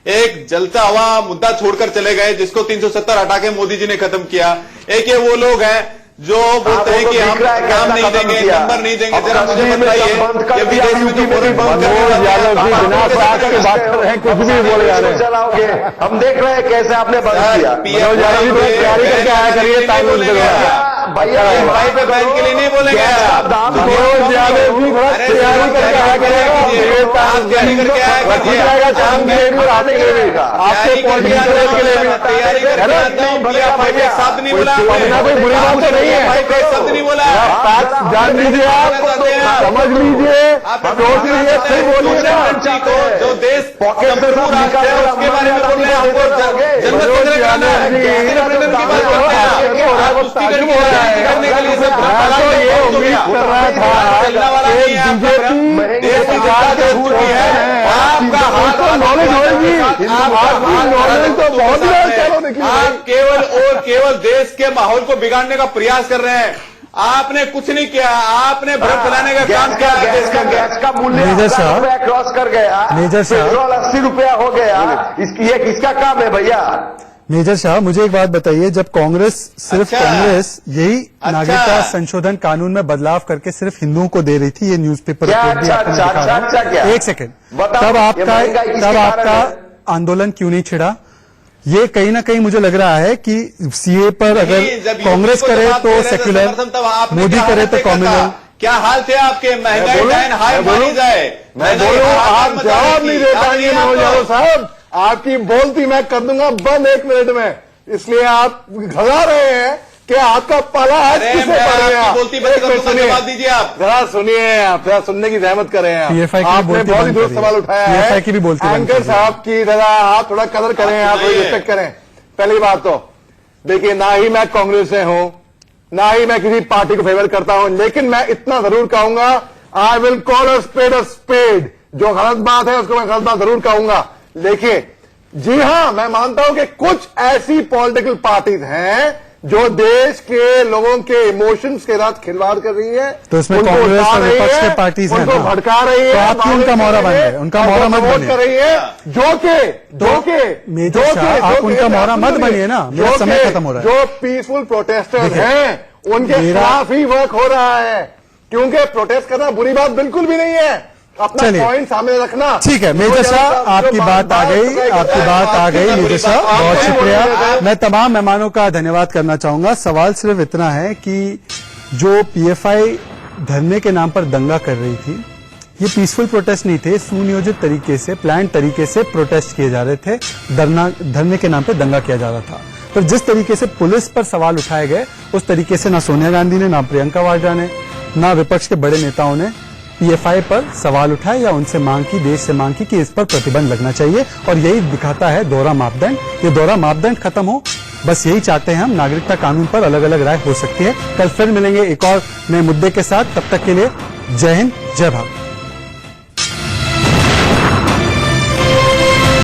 एक जलता हुआ मुद्दा छोड़कर चले गए जिसको 370 हटा के मोदी जी ने खत्म किया। एक ये वो लोग हैं जो बोलते हैं कि हम काम नहीं देंगे, नंबर नहीं देंगे। जरा मुझे बताइए कि विदेश में जो मनोज यादव जी बिना साथ के बात कर रहे हैं, कुछ भी बोले जा रहे हैं। चलाओगे, हम देख रहे हैं कैसे आपने बंद किया। मनोज यादव जी तैयारी करके आया करिए, टाइम भैया भाई पे बैन के लिए नहीं बोलेंगे। मनोज यादव जी थोड़ा तैयारी करके आया करेगा, आप तैयारी करके आया ठीक रहेगा, शाम के लिए भी आने के लिए आपके पॉलिटिक्स के लिए भी तैयारी करके आता हूँ। भाई एक शब्द नहीं बोला, कोई बुरी बात तो नहीं है, भाई कोई शब्द नहीं बोला। जान लीजिए, आप समझ लीजिए, सोच लीजिए, फिर बोलिए ना। जो देश संपूर्ण राष्ट्र है उसके बारे में बोल रहे हैं, हमको जनमत संग्रह कराना है, रेफरेंडम की बात करते हैं आप, उसकी करने के लिए सब ये उम्मीद कर रहा था चलने वाला नहीं है। देश की सरकार जो चुकी है, आपका हाथ नॉलेज होगी, आपकी नॉलेज तो बहुत है। आप केवल देश के माहौल को बिगाड़ने का प्रयास कर रहे हैं। आपने कुछ नहीं किया, आपने भ्रम फैलाने का काम किया। देश का गैस का मूल्य मेजर साहब, क्रॉस कर गया, मेजर साहब, पेट्रोल 80 रुपया हो गया। ये किसका काम है भैया? मेजर साहब, मुझे एक बात बताइए, जब कांग्रेस सिर्फ कांग्रेस यही नागरिकता संशोधन कानून में बदलाव करके सिर्फ हिंदुओं को दे रही थी, ये न्यूज़पेपर रिपोर्ट भी आपको दिखा रहा है। एक सेकेंड, तब आपका आंदोलन क्यों नहीं छिड़ा? ये कहीं ना कहीं मुझे लग रहा है कि सीए पर अगर कांग्रेस करे तो सेक्युलर, मोदी करे तो कम्युनल। क्या हाल थे आपके? महंगाई डाइन हाई मानी जाए, मैं बोलूं, आप जवाब नहीं दे पाएंगे मनोज यादव साहब। आपकी बोलती मैं कर दूंगा बंद 1 मिनट में, इसलिए आप घबरा रहे हैं कि आपका पाला आज किसे पड़ गया। जवाब दीजिए आप, जरा सुनिए, आप जरा सुनने की जहमत करें। आपने बहुत ही दुरुस्त सवाल उठाया है, की भी बोलती एंकर साहब की जरा आप थोड़ा कदर करें, आप रिस्पेक्ट करें। पहली बात तो देखिए, ना ही मैं कांग्रेस से हूं, ना ही मैं किसी पार्टी को फेवर करता हूं, लेकिन मैं इतना जरूर कहूंगा, I will call a spade. जो गलत बात है उसको मैं गलत बात जरूर कहूंगा। देखिए, जी हां, मैं मानता हूं कि कुछ ऐसी पॉलिटिकल पार्टीज हैं जो देश के लोगों के इमोशंस के साथ खिलवाड़ कर रही है, तो इसमें कांग्रेस और विपक्ष के पार्टीज हैं, उनको भड़का रही है, तो आप क्यों उनका मोहरा बन गए? उनका मोहरा मत बनिए, कर रही है, आप उनका मोहरा मत बनिए ना, मेरा समय खत्म हो रहा है। जो पीसफुल प्रोटेस्टर्स हैं उनके खिलाफ ही वर्क हो रहा है, क्योंकि प्रोटेस्ट करना बुरी बात बिल्कुल भी नहीं है, अपना पॉइंट सामने रखना। ठीक है मेजर साहब, आपकी बात आ गई, मेजर साहब, बहुत शुक्रिया। मैं तमाम मेहमानों का धन्यवाद करना चाहूंगा। सवाल सिर्फ इतना है कि जो पीएफआई धरने के नाम पर दंगा कर रही थी, ये पीसफुल प्रोटेस्ट नहीं थे, सुनियोजित तरीके से, प्लान तरीके से प्रोटेस्ट किए जा रहे थे, धरने के नाम पर दंगा किया जा रहा था। पर जिस तरीके से पुलिस पर सवाल उठाए गए, उस तरीके से ना सोनिया गांधी ने, ना प्रियंका वाड्रा ने, ना विपक्ष के बड़े नेताओं ने पीएफआई पर सवाल उठाए या उनसे मांग की, देश से मांग की कि इस पर प्रतिबंध लगना चाहिए। और यही दिखाता है दोहरा मापदंड। ये दोहरा मापदंड खत्म हो, बस यही चाहते हैं हम। नागरिकता कानून पर अलग अलग राय हो सकती है। कल फिर मिलेंगे एक और नए मुद्दे के साथ, तब तक के लिए जय हिंद, जय भारत।